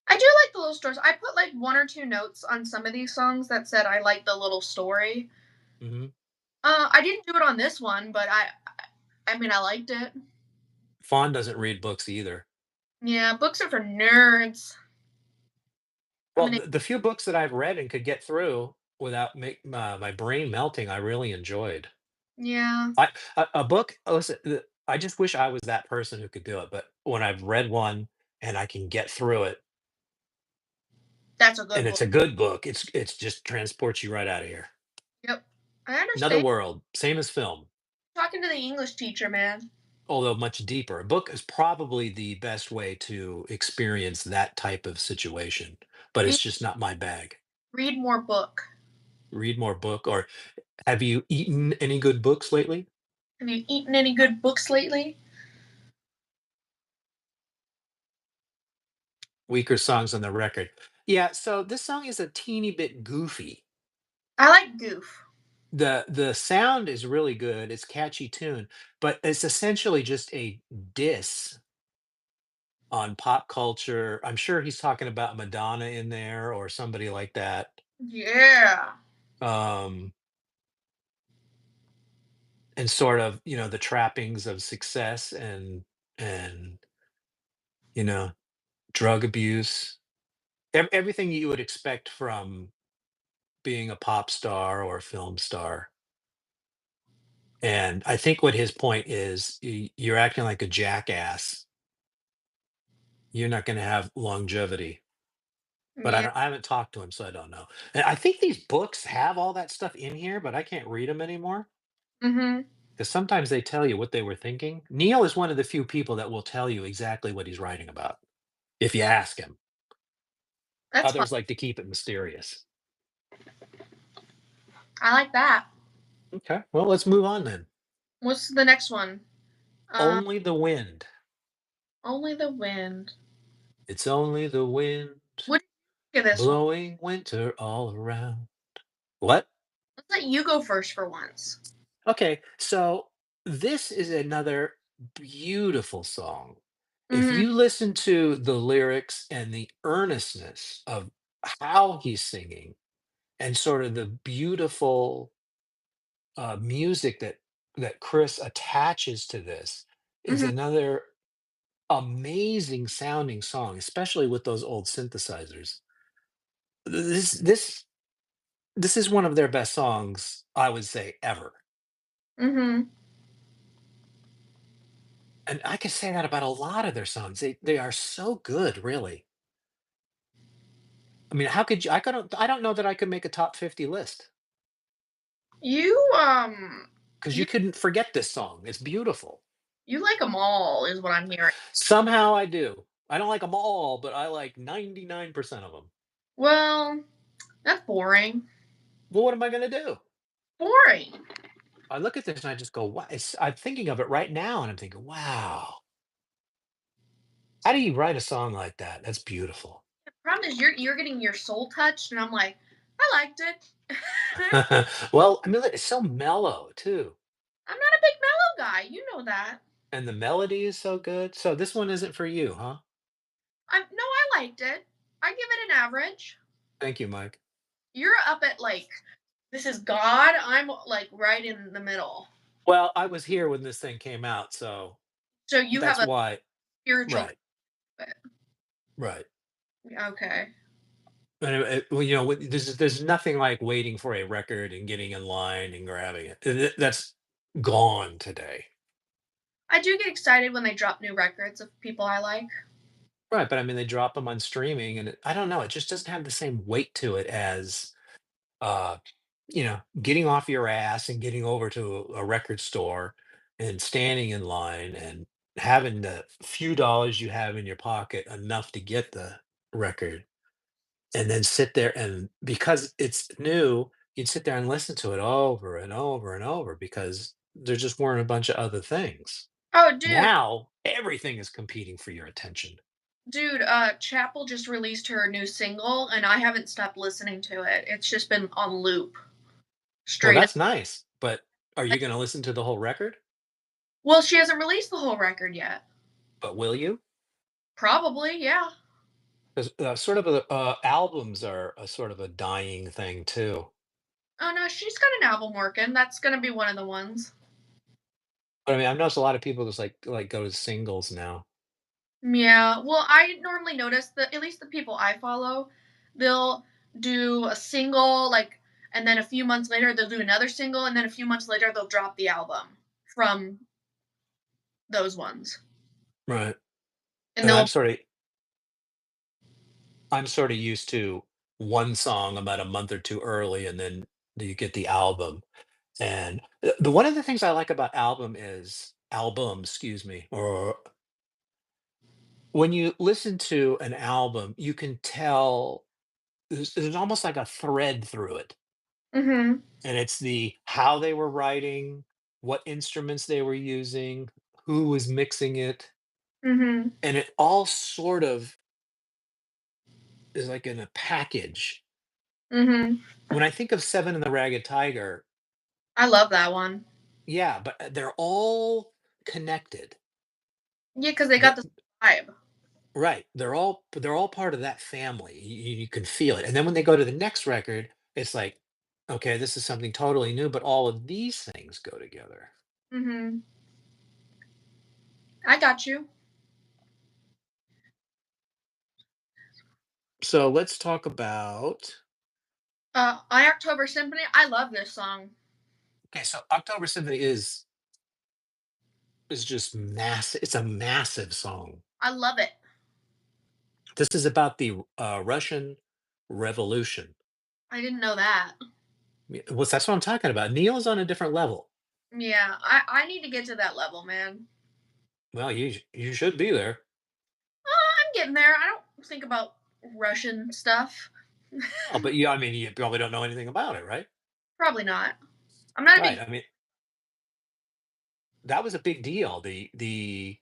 S2: I do like the little stories. I put like one or two notes on some of these songs that said I like the little story.
S1: Hmm.
S2: I didn't do it on this one, but I mean I liked it.
S1: Fawn doesn't read books either.
S2: Yeah, books are for nerds. I'm
S1: Well,
S2: an
S1: the few books that I've read and could get through without my brain melting, I really enjoyed.
S2: yeah,
S1: A book. Listen, I just wish I was that person who could do it. But when I've read one and I can get through it,
S2: that's a
S1: and
S2: good book.
S1: it's a good book, it's just transports you right out of here.
S2: Yep, I
S1: Another
S2: understand.
S1: world, same as film,
S2: Talking to the English teacher, man.
S1: although much deeper. A book is probably the best way to experience that type of situation, but
S2: Read,
S1: it's just not my bag.
S2: read more book.
S1: read more book, or have you eaten any good books lately?
S2: Have you eaten any good books lately?
S1: Weaker songs on the record. Yeah, so this song is a teeny bit goofy.
S2: I like Goof.
S1: The sound is really good, it's catchy tune, but it's essentially just a diss on pop culture. I'm sure he's talking about Madonna in there or somebody like that.
S2: Yeah.
S1: Um, and sort of, the trappings of success and, you know, drug abuse, everything you would expect from being a pop star or a film star. And I think what his point is, you're acting like a jackass. You're not going to have longevity. But
S2: Yeah.
S1: I haven't talked to him, so I don't know. And I think these books have all that stuff in here, but I can't read them anymore
S2: Mhm.
S1: because sometimes they tell you what they were thinking. Neil is one of the few people that will tell you exactly what he's writing about if you ask him.
S2: That's fun.
S1: Others like to keep it mysterious.
S2: I like that.
S1: Okay, well, let's move on then.
S2: What's the next one? Uh,
S1: Only the wind.
S2: Only the Wind.
S1: It's only the wind
S2: What do you think of this one?
S1: blowing winter all around. What?
S2: Let's let you go first for once.
S1: Okay, so this is another beautiful song. If
S2: Mhm.
S1: you listen to the lyrics and the earnestness of how he's singing and sort of the beautiful music that Chris attaches to this is
S2: Mhm.
S1: another amazing sounding song, especially with those old synthesizers. This is one of their best songs, I would say, ever.
S2: Mhm.
S1: And I could say that about a lot of their songs. They are so good, really. I mean, how could you I don't know that I could make a top 50 list
S2: You
S1: because
S2: you
S1: you couldn't forget this song. It's beautiful.
S2: you like them all, is what I'm hearing.
S1: Somehow I do. I don't like them all, but I like 99% of them.
S2: Well, that's boring.
S1: Well, what am I gonna do?
S2: Boring.
S1: I look at this and I just go, "Wow." I'm thinking of it right now, and I'm thinking, "Wow, how do you write a song like that? That's beautiful."
S2: The problem is you're getting your soul touched, and I'm like, I liked it.
S1: Well, I mean, look, it's so mellow too,
S2: I'm not a big mellow guy. You know that.
S1: and the melody is so good. So this one isn't for you, huh?
S2: I liked it. I give it an average.
S1: Thank you, Mike.
S2: You're up at like this is God. I'm like right in the middle.
S1: Well, I was here when this thing came out, so
S2: So you have
S1: that's
S2: a
S1: why.
S2: spiritual.
S1: Right, right.
S2: Okay.
S1: And well, there's nothing like waiting for a record and getting in line and grabbing it. That's gone today.
S2: I do get excited when they drop new records of people I like.
S1: Right, but I mean, they drop them on streaming, and I don't know, it just doesn't have the same weight to it as uh, getting off your ass and getting over to a record store and standing in line and having the few dollars you have in your pocket enough to get the record and then sit there, and because it's new, you'd sit there and listen to it over and over and over because there just weren't a bunch of other things.
S2: Oh, dude,
S1: Now everything is competing for your attention.
S2: dude. Chapel just released her new single, and I haven't stopped listening to it. It's just been on loop,
S1: Well,
S2: straight up.
S1: that's nice, but are you going to listen to the whole record?
S2: Well, she hasn't released the whole record yet.
S1: But will you?
S2: Probably, yeah.
S1: Because sort of albums are a sort of a dying thing too.
S2: Oh no, she's got an album working. That's gonna be one of the ones.
S1: But I mean, I've noticed a lot of people just like go to singles now.
S2: Yeah. Well, I normally notice that at least the people I follow, they'll do a single, like, and then a few months later they'll do another single, and then a few months later they'll drop the album from those ones,
S1: Right.
S2: and
S1: And
S2: they'll.
S1: I'm sort of used to one song about a month or two early, and then you get the album. And the one of the things I like about albums, excuse me, or when you listen to an album, you can tell there's almost like a thread through it.
S2: Mhm.
S1: and it's the how they were writing, what instruments they were using, who was mixing it,
S2: Mhm.
S1: and it all sort of is like in a package.
S2: Mhm.
S1: When I think of Seven and the Ragged Tiger,
S2: I love that one.
S1: yeah, but they're all connected.
S2: Yeah, because they
S1: The
S2: got the vibe.
S1: Right, they're all part of that family, you can feel it, and then when they go to the next record, it's like, "Okay, this is something totally new," but all of these things go together.
S2: Mhm. I got you.
S1: So let's talk about
S2: I October Symphony, I love this song.
S1: okay, so October Symphony is just massive. It's a massive song.
S2: I love it.
S1: This is about the, Russian Revolution.
S2: I didn't know that.
S1: That's what I'm talking about. Neil is on a different level.
S2: Yeah, I need to get to that level, man.
S1: Well, you should be there.
S2: I'm getting there. I don't think about Russian stuff.
S1: Oh, but yeah, I mean, you probably don't know anything about it, right?
S2: Probably not. I'm not a
S1: Right,
S2: big
S1: I mean, that was a big deal. The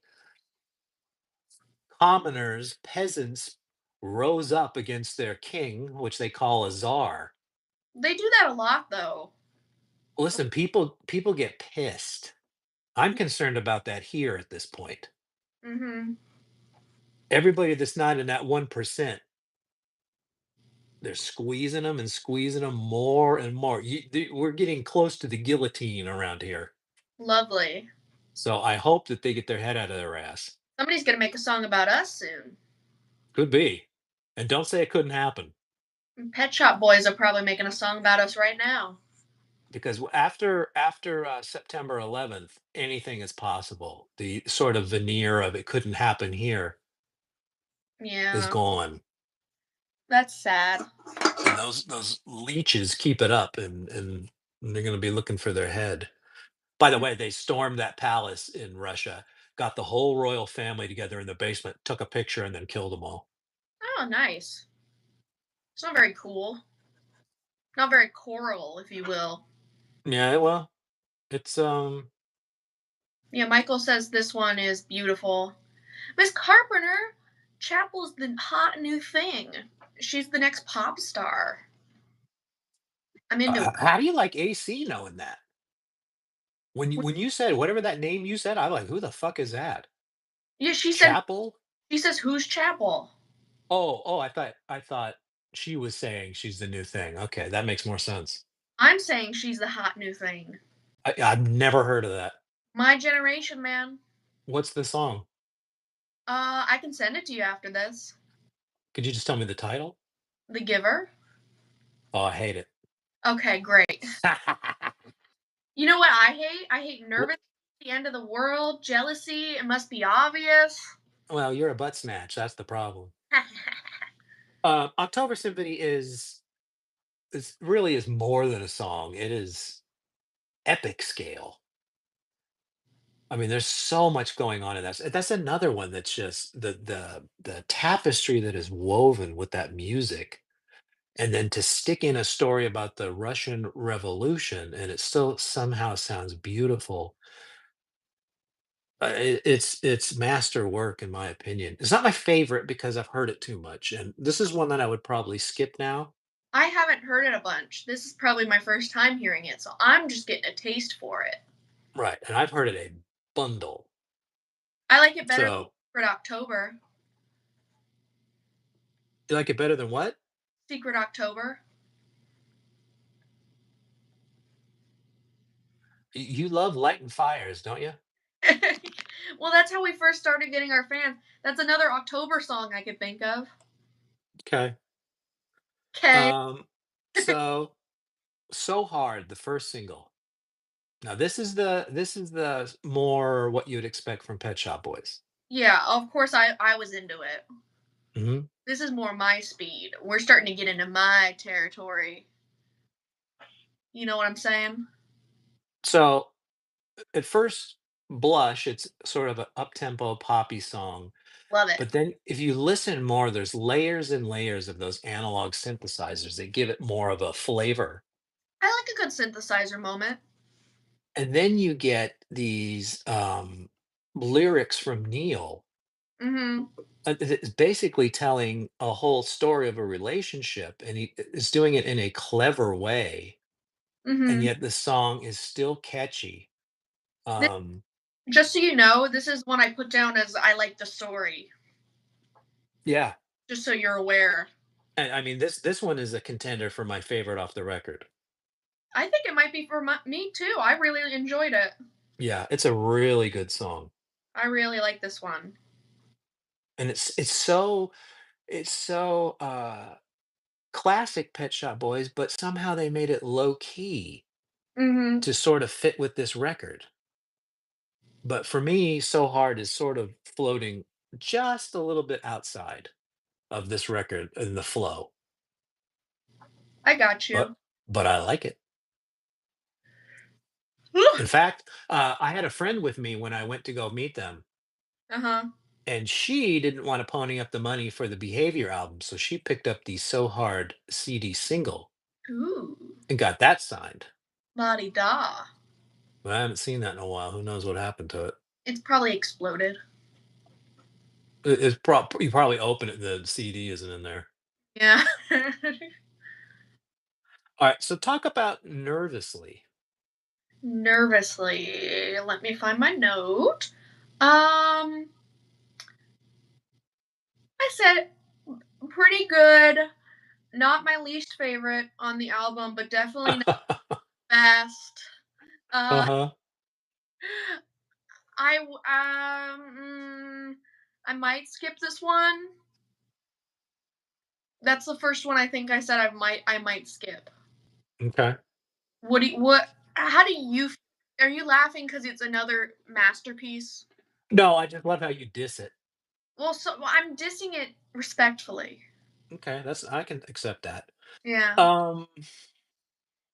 S1: commoners, peasants rose up against their king, which they call a czar.
S2: they do that a lot though.
S1: Listen, people get pissed. I'm concerned about that here at this point.
S2: Mhm.
S1: Everybody that's not in that 1%, they're squeezing them more and more. We're getting close to the guillotine around here.
S2: Lovely.
S1: So I hope that they get their head out of their ass.
S2: Somebody's gonna make a song about us soon.
S1: Could be. And don't say it couldn't happen.
S2: Pet Shop Boys are probably making a song about us right now.
S1: Because after September 11th, anything is possible. The sort of veneer of it couldn't happen here is
S2: Yeah,
S1: gone.
S2: that's sad.
S1: And those leeches keep it up, and they're going to be looking for their head. By the way, they stormed that palace in Russia, got the whole royal family together in the basement, took a picture, and then killed them all.
S2: Oh, nice. It's not very cool. Not very choral, if you will.
S1: Yeah, well, it's
S2: Yeah, Michael says this one is beautiful. Miss Carpenter, Chapel's the hot new thing. She's the next pop star. I'm into it.
S1: how do you like AC knowing that? When you said whatever that name you said, I'm like, who the fuck is that?
S2: Yeah,
S1: Chapel?
S2: she says who's Chapel?
S1: Oh, I thought she was saying she's the new thing. Okay, that makes more sense.
S2: I'm saying she's the hot new thing.
S1: I've never heard of that.
S2: My generation, man.
S1: What's the song?
S2: I can send it to you after this.
S1: Could you just tell me the title?
S2: The Giver.
S1: Oh, I hate it.
S2: Okay, great. You know what I hate? I hate
S1: Wh-
S2: nervous, the end of the world, jealousy, it must be obvious.
S1: well, you're a butt snatch. That's the problem. October Symphony is really is more than a song. It is epic scale. I mean, there's so much going on in that. That's another one that's just the tapestry that is woven with that music. And then to stick in a story about the Russian Revolution and it still somehow sounds beautiful. It's masterwork in my opinion. It's not my favorite because I've heard it too much, and this is one that I would probably skip now.
S2: I haven't heard it a bunch. This is probably my first time hearing it, so I'm just getting a taste for it.
S1: Right, and I've heard it a bundle.
S2: I like it better than
S1: So,
S2: Secret October.
S1: you like it better than what?
S2: Secret October.
S1: You love lighting fires, don't you?
S2: Well, that's how we first started getting our fans. That's another October song I could think of.
S1: Okay.
S2: Okay.
S1: Um, so So Hard, the first single. Now this is the more what you'd expect from Pet Shop Boys.
S2: Yeah, of course I was into it.
S1: Mhm.
S2: This is more my speed. We're starting to get into my territory. You know what I'm saying?
S1: So at first blush, it's sort of an up-tempo poppy song,
S2: Love it.
S1: but then if you listen more, there's layers and layers of those analog synthesizers that give it more of a flavor.
S2: I like a good synthesizer moment.
S1: And then you get these lyrics from Neil.
S2: Mhm.
S1: It's basically telling a whole story of a relationship, and he is doing it in a clever way, and
S2: Mhm.
S1: yet the song is still catchy.
S2: Thi
S1: Um,
S2: Just so you know, this is one I put down as I like the story,
S1: yeah,
S2: just so you're aware.
S1: and I mean this one is a contender for my favorite off the record.
S2: I think it might be for me too. I really enjoyed it.
S1: Yeah, it's a really good song,
S2: I really like this one.
S1: and it's so classic Pet Shop Boys, but somehow they made it low key
S2: Mhm.
S1: to sort of fit with this record. But for me, So Hard is sort of floating just a little bit outside of this record in the flow,
S2: I got
S1: but
S2: you.
S1: I like it. In fact, I had a friend with me when I went to go meet them,
S2: Uh-huh.
S1: and she didn't want to pony up the money for the Behavior album, so she picked up the So Hard CD single
S2: Ooh.
S1: and got that signed.
S2: La-di-da.
S1: But I haven't seen that in a while. Who knows what happened to it?
S2: It's probably exploded.
S1: You probably open it, the CD isn't in there.
S2: Yeah.
S1: All right, so talk about Nervously.
S2: Nervously. Let me find my note. Um, I said pretty good. Not my least favorite on the album, but definitely not best. Uh,
S1: Uh-huh.
S2: I I might skip this one. That's the first one I think I said I might skip.
S1: Okay.
S2: What how do you are you laughing cuz it's another masterpiece?
S1: No, I just love how you diss it.
S2: Well, I'm dissing it respectfully.
S1: Okay, that's I can accept that.
S2: Yeah.
S1: Um,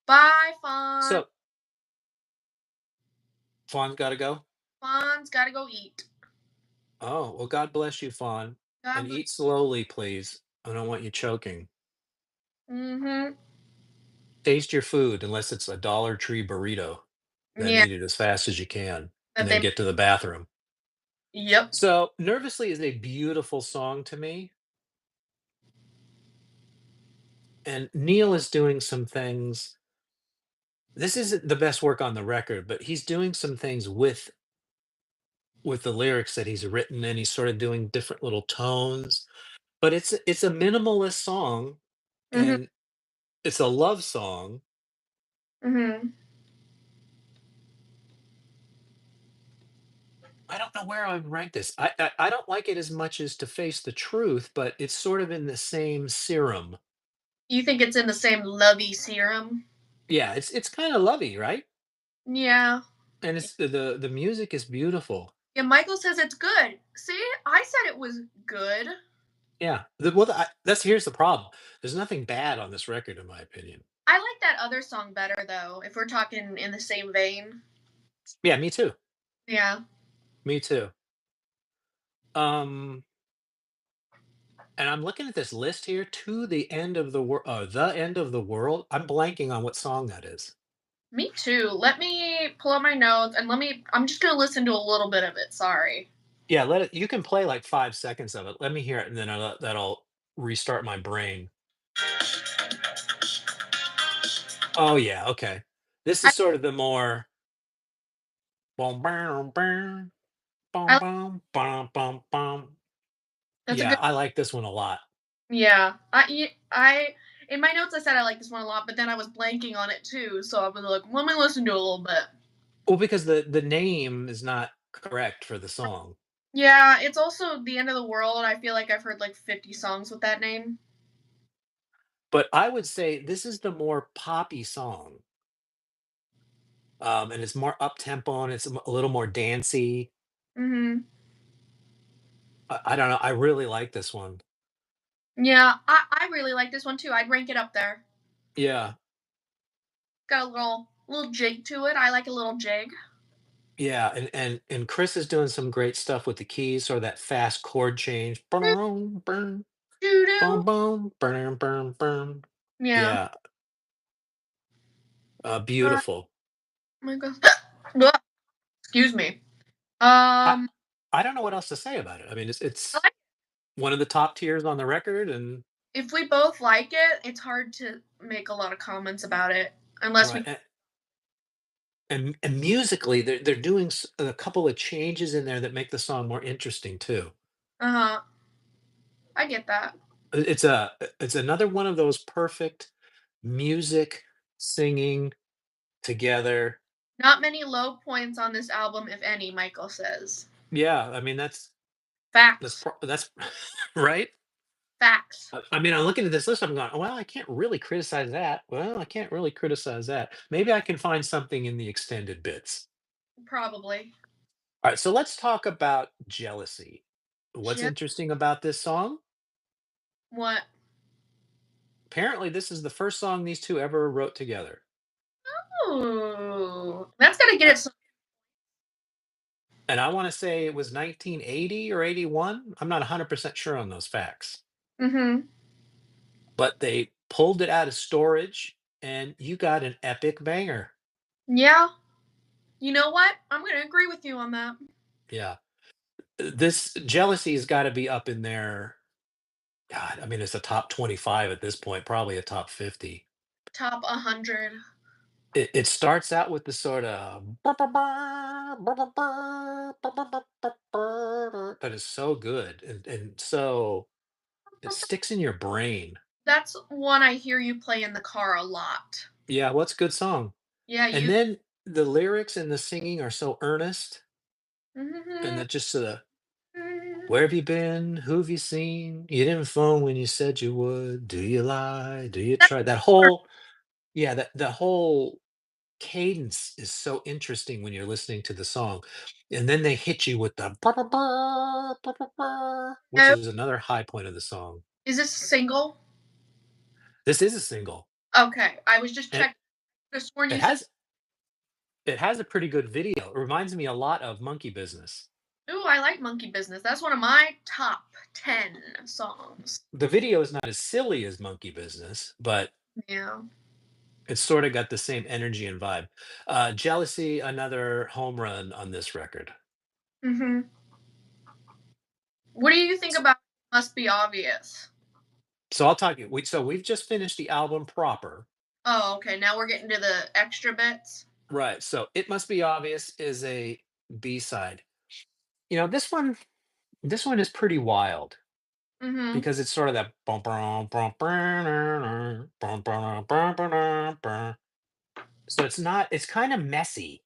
S2: Bye, Fawn.
S1: so Fawn's gotta go?
S2: Fawn's gotta go eat.
S1: Oh, well, God bless you, Fawn. And
S2: God bless.
S1: eat slowly, please. I don't want you choking.
S2: Mhm.
S1: Taste your food unless it's a Dollar Tree burrito, then
S2: Yeah.
S1: eat it as fast as you can and
S2: That
S1: then
S2: they.
S1: get to the bathroom.
S2: Yep.
S1: So, Nervously is a beautiful song to me, and Neil is doing some things. This isn't the best work on the record, but he's doing some things with the lyrics that he's written, and he's sort of doing different little tones. But it's a minimalist song,
S2: Mhm.
S1: and it's a love song.
S2: Mhm.
S1: I don't know where I would rank this. I don't like it as much as To Face the Truth, but it's sort of in the same serum.
S2: You think it's in the same lovey serum?
S1: Yeah, it's kinda lovey, right?
S2: Yeah.
S1: And it's the music is beautiful.
S2: Yeah, Michael says it's good. See? I said it was good.
S1: Yeah. That's here's the problem. There's nothing bad on this record, in my opinion.
S2: I like that other song better though, if we're talking in the same vein.
S1: Yeah, me too.
S2: Yeah.
S1: Me too. Um, and I'm looking at this list here, To the End of the World. The End of the World. I'm blanking on what song that is.
S2: Me too. Let me pull up my notes and I'm just gonna listen to a little bit of it. Sorry.
S1: Yeah, let it you can play like 5 seconds of it. Let me hear it, and then that'll restart my brain. Oh, yeah, okay. This
S2: I,
S1: is sort of the more bum, bum, bum, bum,
S2: I
S1: bum, bum, bum, bum.
S2: that's a
S1: Yeah,
S2: good.
S1: I like this one a lot.
S2: Yeah. In my notes I said I like this one a lot, but then I was blanking on it too, so I was like, let me listen to it a little bit.
S1: Well, because the name is not correct for the song,
S2: Yeah, it's also the end of the world. I feel like I've heard like 50 songs with that name.
S1: but I would say this is the more poppy song, and it's more up-tempo, and it's a little more dancey.
S2: Mhm.
S1: I don't know, I really like this one.
S2: Yeah, I really like this one too. I'd rank it up there.
S1: Yeah,
S2: Got a little jig to it. I like a little jig.
S1: yeah, and Chris is doing some great stuff with the keys or that fast chord change. Boom, boom,
S2: Doo doo.
S1: boom, boom, boom, boom, boom.
S2: Yeah.
S1: Yeah,
S2: Uh,
S1: Beautiful.
S2: my God. Excuse me.
S1: I
S2: Um,
S1: I don't know what else to say about it. I mean,
S2: I
S1: it's
S2: like
S1: one of the top tiers on the record, and
S2: if we both like it, it's hard to make a lot of comments about it unless
S1: right,
S2: we.
S1: and musically, they're doing a couple of changes in there that make the song more interesting too.
S2: Uh-huh. I get that.
S1: It's another one of those perfect music, singing together.
S2: Not many low points on this album, if any, Michael says.
S1: Yeah, I mean
S2: Facts.
S1: that's right.
S2: Facts.
S1: I mean, I'm looking at this list. I'm going, well, I can't really criticize that. Well, I can't really criticize that. Maybe I can find something in the extended bits.
S2: Probably.
S1: All right, so let's talk about jealousy. What's
S2: Just
S1: interesting about this song?
S2: what?
S1: Apparently, this is the first song these two ever wrote together.
S2: Ooh. That's gotta get
S1: Uh,
S2: it some.
S1: And I want to say it was 1980 or 81. I'm not 100% sure on those facts,
S2: Mm-hmm.
S1: but they pulled it out of storage and you got an epic banger.
S2: Yeah. You know what? I'm gonna agree with you on that.
S1: Yeah. This jealousy has got to be up in there. God, I mean, it's a top 25 at this point, probably a top 50.
S2: Top 100.
S1: It starts out with the sort of that is so good and so it sticks in your brain.
S2: That's one I hear you play in the car a lot.
S1: Yeah, what's a good song?
S2: Yeah,
S1: And
S2: you.
S1: then the lyrics and the singing are so earnest, and
S2: Mhm.
S1: that just where have you been? Who have you seen? You didn't phone when you said you would. Do you lie? Do you try? That whole yeah, that the whole cadence is so interesting when you're listening to the song. And then they hit you with the ba ba ba, ba ba ba, which
S2: Oh,
S1: is another high point of the song.
S2: is this a single?
S1: This is a single,
S2: Okay, I was just
S1: and
S2: checking. I could've sworn
S1: it
S2: you said,
S1: has it has a pretty good video. It reminds me a lot of Monkey Business.
S2: "Ooh, I like Monkey Business." That's one of my top 10 songs.
S1: The video is not as silly as Monkey Business, but
S2: Yeah.
S1: it's sort of got the same energy and vibe. Jealousy, another home run on this record.
S2: Mhm. What do you think about Must Be Obvious?
S1: So I'll talk. So we've just finished the album proper,
S2: Oh, okay, now we're getting to the extra bits.
S1: right? So it must be obvious is a B side. You know, this one is pretty wild
S2: Mhm.
S1: because it's sort of that bum, bum, bum, bum, bum, bum, bum, bum, bum. So it's kind of messy.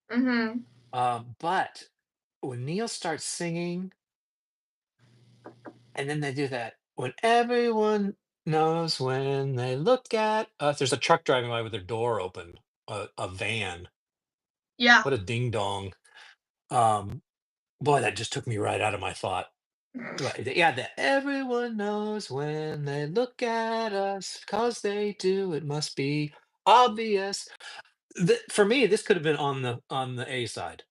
S2: Mhm.
S1: But when Neil starts singing and then they do that, when everyone knows when they look at us, there's a truck driving by with their door open, a van.
S2: Yeah.
S1: What a ding dong. Um, Boy, that just took me right out of my thought. Right, yeah, that everyone knows when they look at us, 'cause they do, it must be obvious. For me, this could have been on the A side.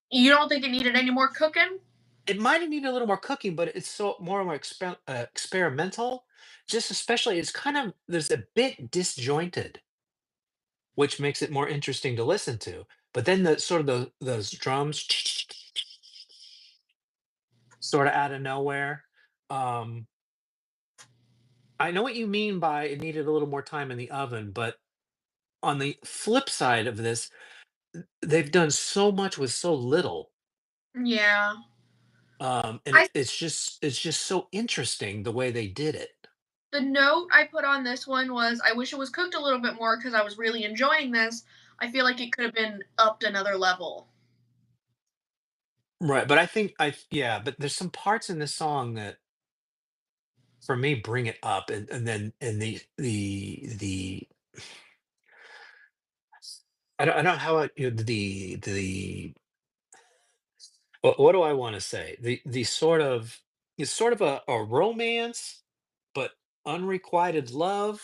S2: You don't think it needed any more cooking?
S1: It might have needed a little more cooking, but it's so more experimental. Just especially, it's kind of there's a bit disjointed, which makes it more interesting to listen to. But then the sort of those drums sort of out of nowhere. Um, I know what you mean by it needed a little more time in the oven, but on the flip side of this, they've done so much with so little.
S2: Yeah.
S1: And
S2: I
S1: it's just so interesting the way they did it.
S2: The note I put on this one was, "I wish it was cooked a little bit more because I was really enjoying this. I feel like it could have been upped another level."
S1: Right. But I think yeah, but there's some parts in this song that for me bring it up and then and the I don't know how the what do I want to say? The sort of it's sort of a romance, but unrequited love.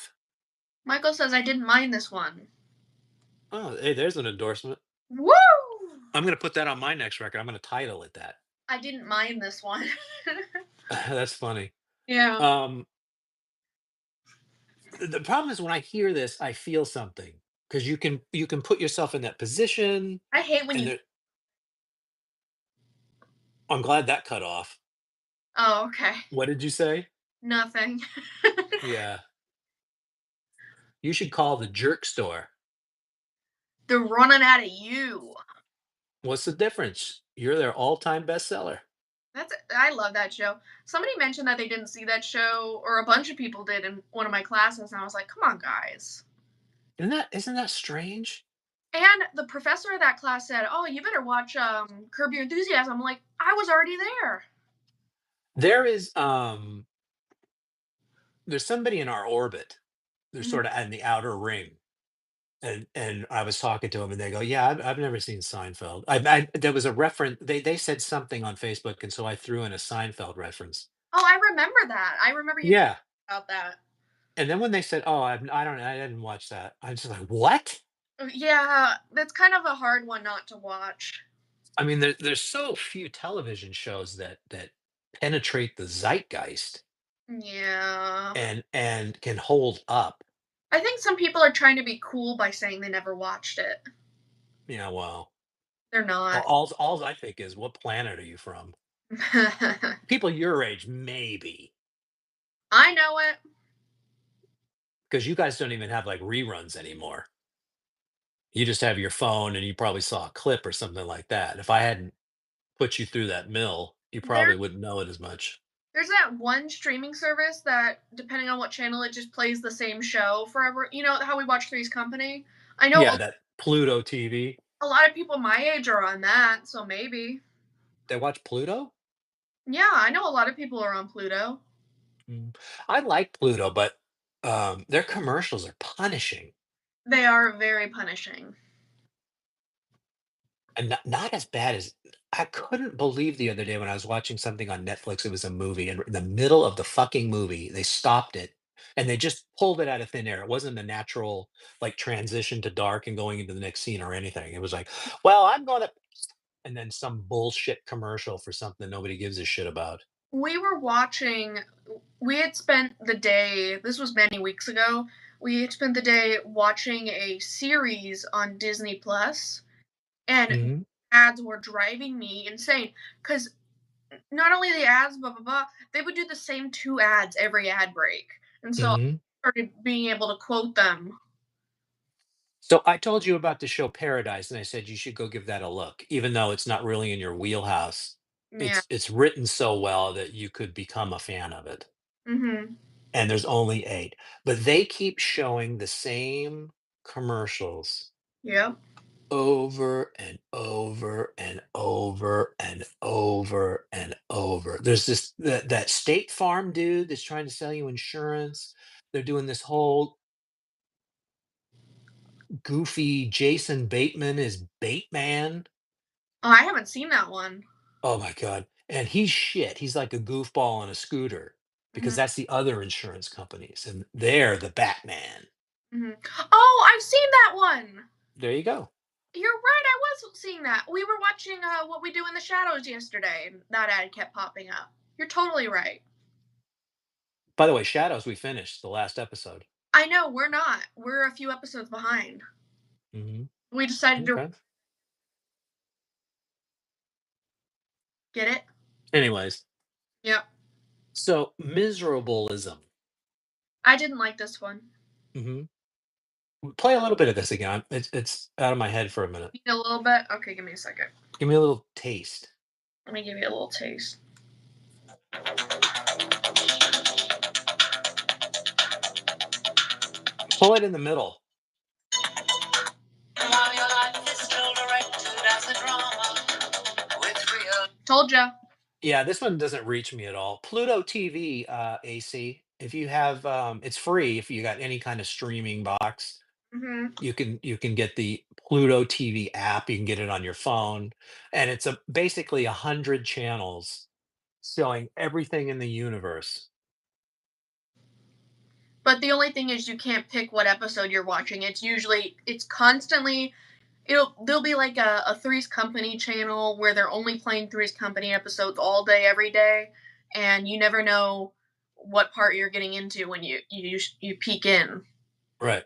S2: Michael says, "I didn't mind this one."
S1: Oh, hey, there's an endorsement.
S2: Woo!
S1: I'm gonna put that on my next record. I'm gonna title it that.
S2: I didn't mind this one.
S1: That's funny.
S2: Yeah.
S1: Um, the problem is when I hear this, I feel something. because you can put yourself in that position,
S2: I hate when
S1: and
S2: you.
S1: there I'm glad that cut off.
S2: Oh, okay.
S1: What did you say?
S2: Nothing.
S1: Yeah. You should call the jerk store.
S2: They're running out of you.
S1: What's the difference? You're their all-time bestseller.
S2: I love that show. Somebody mentioned that they didn't see that show, or a bunch of people did in one of my classes, and I was like, "Come on, guys."
S1: Isn't that strange?
S2: And the professor of that class said, "Oh, you better watch Curb Your Enthusiasm." I'm like, "I was already there."
S1: There is, there's somebody in our orbit. They're
S2: Mhm.
S1: sort of in the outer ring. And I was talking to 'em, and they go, "Yeah, I've never seen Seinfeld." I there was a reference they said something on Facebook, and so I threw in a Seinfeld reference.
S2: Oh, I remember that. I remember you talking
S1: Yeah,
S2: about that.
S1: and then when they said, "Oh, I didn't watch that." I was just like, "What?"
S2: Yeah, that's kind of a hard one not to watch.
S1: I mean, there's so few television shows that penetrate the zeitgeist
S2: Yeah.
S1: and can hold up.
S2: I think some people are trying to be cool by saying they never watched it.
S1: Yeah, well,
S2: They're not.
S1: all I think is, "What planet are you from?" People your age, maybe,
S2: I know it.
S1: because you guys don't even have, like, reruns anymore. You just have your phone and you probably saw a clip or something like that. If I hadn't put you through that mill, you
S2: There
S1: probably wouldn't know it as much.
S2: there's that one streaming service that, depending on what channel, it just plays the same show forever. You know how we watch Three's Company? I know
S1: Yeah, that Pluto TV.
S2: a lot of people my age are on that, so maybe.
S1: They watch Pluto?
S2: Yeah, I know a lot of people are on Pluto.
S1: Mm. I like Pluto, but their commercials are punishing
S2: They are very punishing.
S1: and not as bad as I couldn't believe the other day when I was watching something on Netflix. It was a movie, and in the middle of the fucking movie, they stopped it and they just pulled it out of thin air. It wasn't a natural like transition to dark and going into the next scene or anything. It was like, well, I'm going to and then some bullshit commercial for something nobody gives a shit about.
S2: We were watching we had spent the day, this was many weeks ago. We had spent the day watching a series on Disney Plus, and
S1: Mhm,
S2: ads were driving me insane cuz not only the ads, blah blah blah, they would do the same two ads every ad break. And so I
S1: mhm.
S2: started being able to quote them.
S1: So I told you about the show Paradise, and I said you should go give that a look, even though it's not really in your wheelhouse.
S2: Yeah.
S1: It's written so well that you could become a fan of it.
S2: Mhm.
S1: And there's only 8, but they keep showing the same commercials
S2: Yep.
S1: over and over and over and over and over. There's this that State Farm dude that's trying to sell you insurance. They're doing this whole goofy Jason Bateman is Bateman.
S2: Oh, I haven't seen that one.
S1: Oh my god, and he's shit. He's like a goofball on a scooter because
S2: Mhm.
S1: that's the other insurance companies, and they're the Batman.
S2: Mhm. Oh, I've seen that one.
S1: There you go.
S2: You're right, I was seeing that. We were watching What We Do in the Shadows yesterday, and that ad kept popping up. You're totally right.
S1: By the way, Shadows, we finished the last episode.
S2: I know, we're not. We're a few episodes behind.
S1: Mhm.
S2: We decided to
S1: Okay.
S2: get it.
S1: Anyways,
S2: Yep.
S1: so miserableism.
S2: I didn't like this one.
S1: Mhm. Play a little bit of this again. It's out of my head for a minute.
S2: Need a little bit? Okay, give me a second.
S1: Give me a little taste.
S2: Let me give you a little taste.
S1: Pull it in the middle.
S2: While your life is still directed as a drama with real. Told ya.
S1: Yeah, this one doesn't reach me at all. Pluto TV, AC. If you have, it's free if you got any kind of streaming box.
S2: Mhm.
S1: You can get the Pluto TV app. You can get it on your phone, and it's a basically 100 channels showing everything in the universe.
S2: But the only thing is you can't pick what episode you're watching. It's constantly there'll be like a Three's Company channel where they're only playing Three's Company episodes all day every day, and you never know what part you're getting into when you peek in.
S1: Right.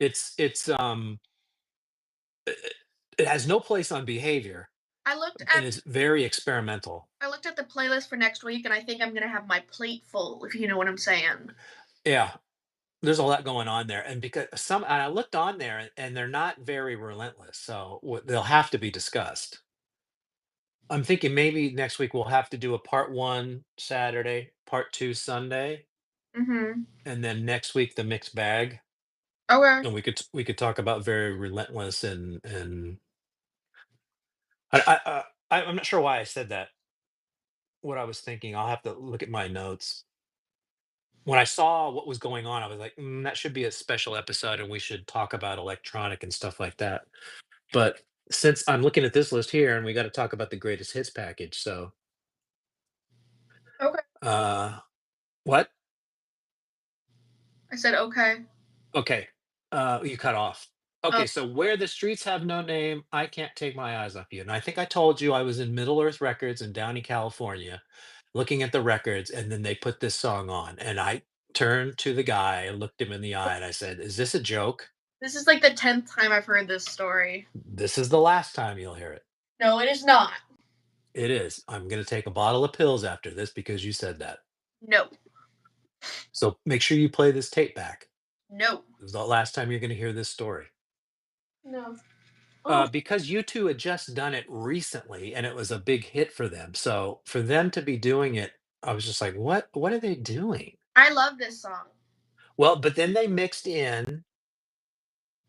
S1: It's it it has no place on behavior,
S2: I looked
S1: and
S2: at
S1: it's very experimental.
S2: I looked at the playlist for next week, and I think I'm gonna have my plate full, if you know what I'm saying.
S1: Yeah, there's a lot going on there, and because some and I looked on there, and they're not very relentless, so they'll have to be discussed. I'm thinking maybe next week we'll have to do a part 1 Saturday, part 2 Sunday,
S2: Mhm.
S1: and then next week the mixed bag,
S2: Okay.
S1: and we could talk about very relentless and I'm not sure why I said that. What I was thinking, I'll have to look at my notes. When I saw what was going on, I was like, that should be a special episode, and we should talk about electronic and stuff like that. But since I'm looking at this list here, and we got to talk about the greatest hits package, so
S2: Okay.
S1: uh, what?
S2: I said, "Okay."
S1: Okay, you cut off.
S2: Oh,
S1: Okay, so where the streets have no name, I can't take my eyes off you. And I think I told you I was in Middle Earth Records in Downey, California, looking at the records, and then they put this song on, and I turned to the guy and looked him in the eye, and I said, "Is this a joke?
S2: this is like the 10th time I've heard this story.
S1: This is the last time you'll hear it."
S2: No, it is not.
S1: It is. I'm gonna take a bottle of pills after this because you said that.
S2: No.
S1: So make sure you play this tape back.
S2: No.
S1: This is the last time you're gonna hear this story.
S2: No. Oh,
S1: Because you 2 had just done it recently and it was a big hit for them. So for them to be doing it, I was just like, what are they doing?
S2: I love this song.
S1: Well, but then they mixed in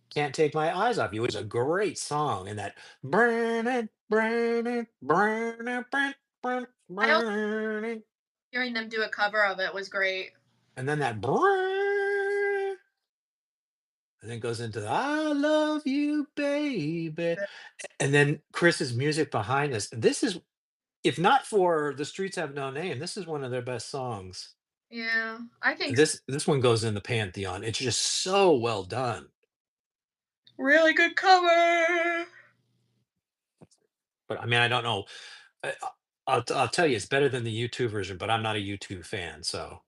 S1: Can't Take My Eyes Off You, which is a great song, and that burn it, burn it, burn it, burn, burn,
S2: I also
S1: burn it,
S2: hearing them do a cover of it was great.
S1: and then that burn, and then goes into the I love you, baby. And then Chris's music behind this. This is if not for The Streets Have No Name, this is one of their best songs.
S2: Yeah, I think
S1: This one goes in the pantheon. It's just so well done.
S2: really good cover.
S1: But I mean, I don't know. I'll tell you, it's better than the YouTube version, but I'm not a YouTube fan, so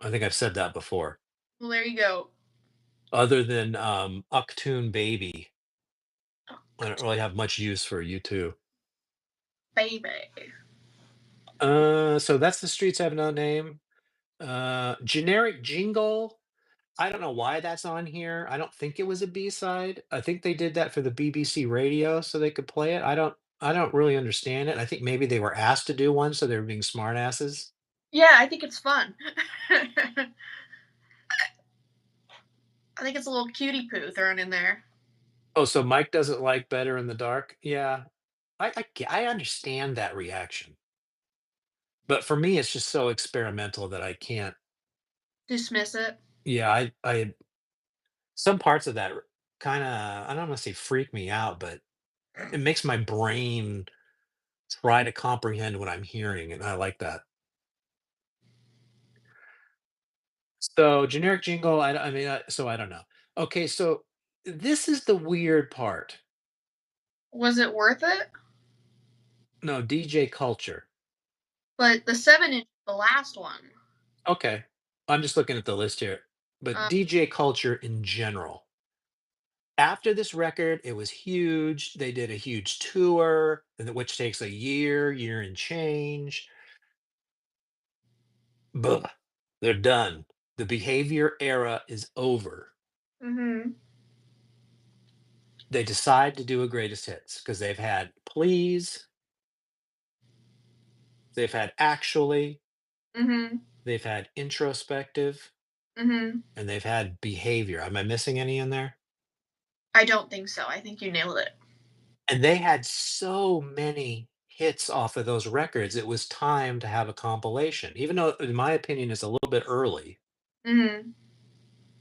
S1: I think I've said that before.
S2: Well, there you go.
S1: Other than Uchtoon Baby, I don't really have much use for YouTube.
S2: Baby.
S1: So that's The Streets Have No Name. Generic Jingle. I don't know why that's on here. I don't think it was a B-side. I think they did that for the BBC radio so they could play it. I don't really understand it. I think maybe they were asked to do one, so they were being smartasses.
S2: Yeah, I think it's fun. I think it's a little cutie poo thrown in there.
S1: Oh, so Mike doesn't like Better in the Dark? Yeah. I understand that reaction. But for me, it's just so experimental that I can't.
S2: Dismiss it.
S1: Yeah, I some parts of that kinda, I don't wanna say freak me out, but it makes my brain try to comprehend what I'm hearing, and I like that. So generic jingle, I mean, so I don't know. Okay, so this is the weird part.
S2: Was it worth it?
S1: No, DJ Culture.
S2: But the 7 inch, the last one.
S1: Okay, I'm just looking at the list here, but
S2: Uh,
S1: DJ Culture in general. After this record, it was huge. They did a huge tour, which takes a year, year and change. But they're done. The behavior era is over.
S2: mhm.
S1: They decide to do a greatest hits because they've had Please, they've had Actually,
S2: Mhm.
S1: they've had Introspective,
S2: Mhm.
S1: and they've had Behavior. Am I missing any in there?
S2: I don't think so. I think you nailed it.
S1: And they had so many hits off of those records, it was time to have a compilation. Even though, in my opinion, it's a little bit early,
S2: Mhm.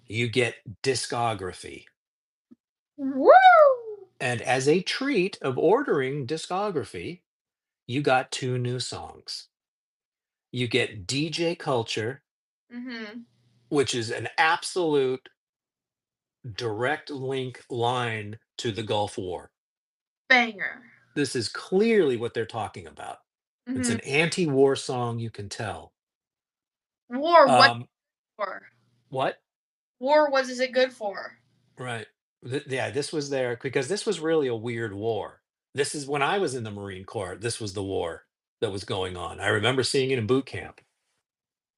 S1: you get discography.
S2: Woo!
S1: And as a treat of ordering discography, you got 2 new songs. You get DJ Culture,
S2: Mhm.
S1: which is an absolute direct link line to the Gulf War.
S2: Banger.
S1: This is clearly what they're talking about. It's
S2: Mhm.
S1: an anti-war song, you can tell.
S2: War, what
S1: Um,
S2: for?
S1: what?
S2: War, what is it good for?
S1: Right. Yeah, this was there because this was really a weird war. This is when I was in the Marine Corps. This was the war that was going on. I remember seeing it in boot camp.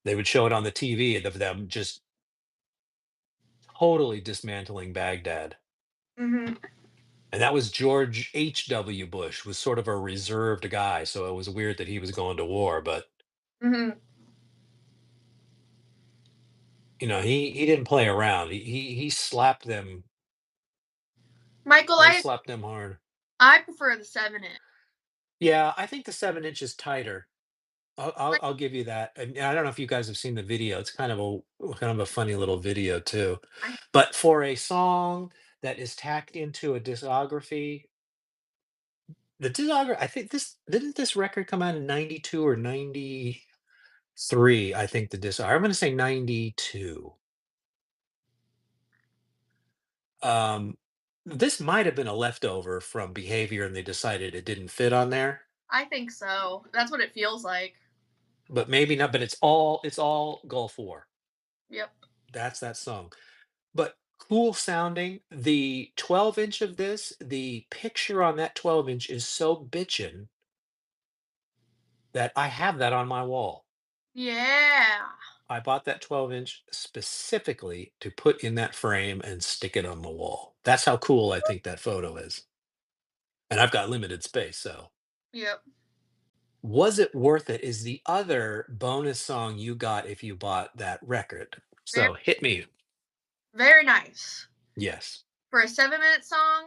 S1: They would show it on the TV of them just totally dismantling Baghdad.
S2: Mhm.
S1: And that was George H.W. Bush was sort of a reserved guy, so it was weird that he was going to war, but
S2: Mhm.
S1: he didn't play around. He slapped them.
S2: Michael,
S1: He
S2: I
S1: slapped them hard.
S2: I prefer the 7 inch.
S1: Yeah, I think the 7 inch is tighter.
S2: Like,
S1: I'll give you that. And I don't know if you guys have seen the video. It's kind of a funny little video too.
S2: I
S1: But for a song that is tacked into a discography, the discography, I think this didn't this record come out in 92 or 93, I think the disc I'm gonna say 92. Um, this might have been a leftover from Behavior and they decided it didn't fit on there,
S2: I think so. That's what it feels like.
S1: but maybe not, but it's all Gulf War.
S2: Yep.
S1: That's that song. But cool sounding. The 12-inch of this, the picture on that 12-inch is so bitchin' that I have that on my wall.
S2: Yeah.
S1: I bought that 12-inch specifically to put in that frame and stick it on the wall. That's how cool I think that photo is. And I've got limited space, so
S2: Yep.
S1: Was It Worth It is the other bonus song you got if you bought that record.
S2: Very
S1: So hit me.
S2: very nice.
S1: Yes.
S2: For a 7 minute song,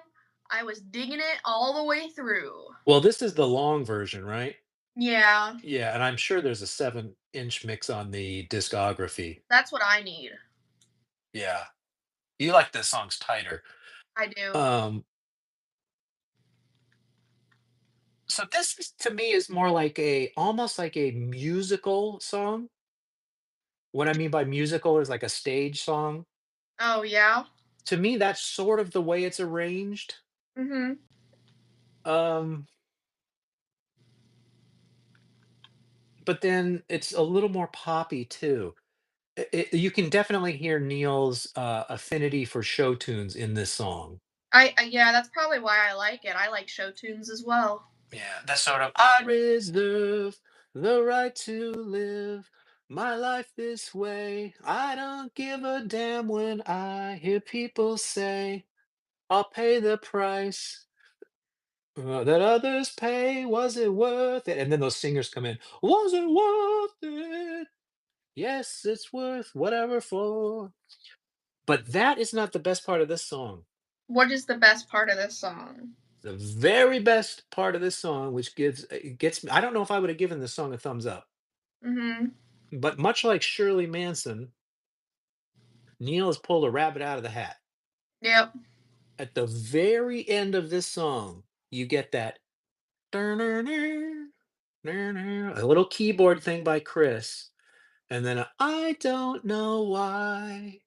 S2: I was digging it all the way through.
S1: Well, this is the long version, right?
S2: Yeah.
S1: Yeah, and I'm sure there's a 7-inch mix on the discography.
S2: That's what I need.
S1: Yeah. You like the songs tighter.
S2: I do.
S1: Um, so this is, to me, is more like almost like a musical song. What I mean by musical is like a stage song.
S2: Oh, yeah?
S1: To me, that's sort of the way it's arranged.
S2: Mhm.
S1: Um, but then it's a little more poppy too. You can definitely hear Neil's affinity for show tunes in this song.
S2: Yeah, that's probably why I like it. I like show tunes as well.
S1: Yeah, that sort of I reserve the right to live my life this way. I don't give a damn when I hear people say I'll pay the price that others pay. Was it worth it? And then those singers come in. Was it worth it? Yes, it's worth whatever for. But that is not the best part of this song.
S2: What is the best part of this song?
S1: The very best part of this song, which it gets me. I don't know if I would have given this song a thumbs up.
S2: Mhm.
S1: But much like Shirley Manson, Neil has pulled a rabbit out of the hat.
S2: Yep.
S1: At the very end of this song, you get that a little keyboard thing by Chris, and then I don't know why.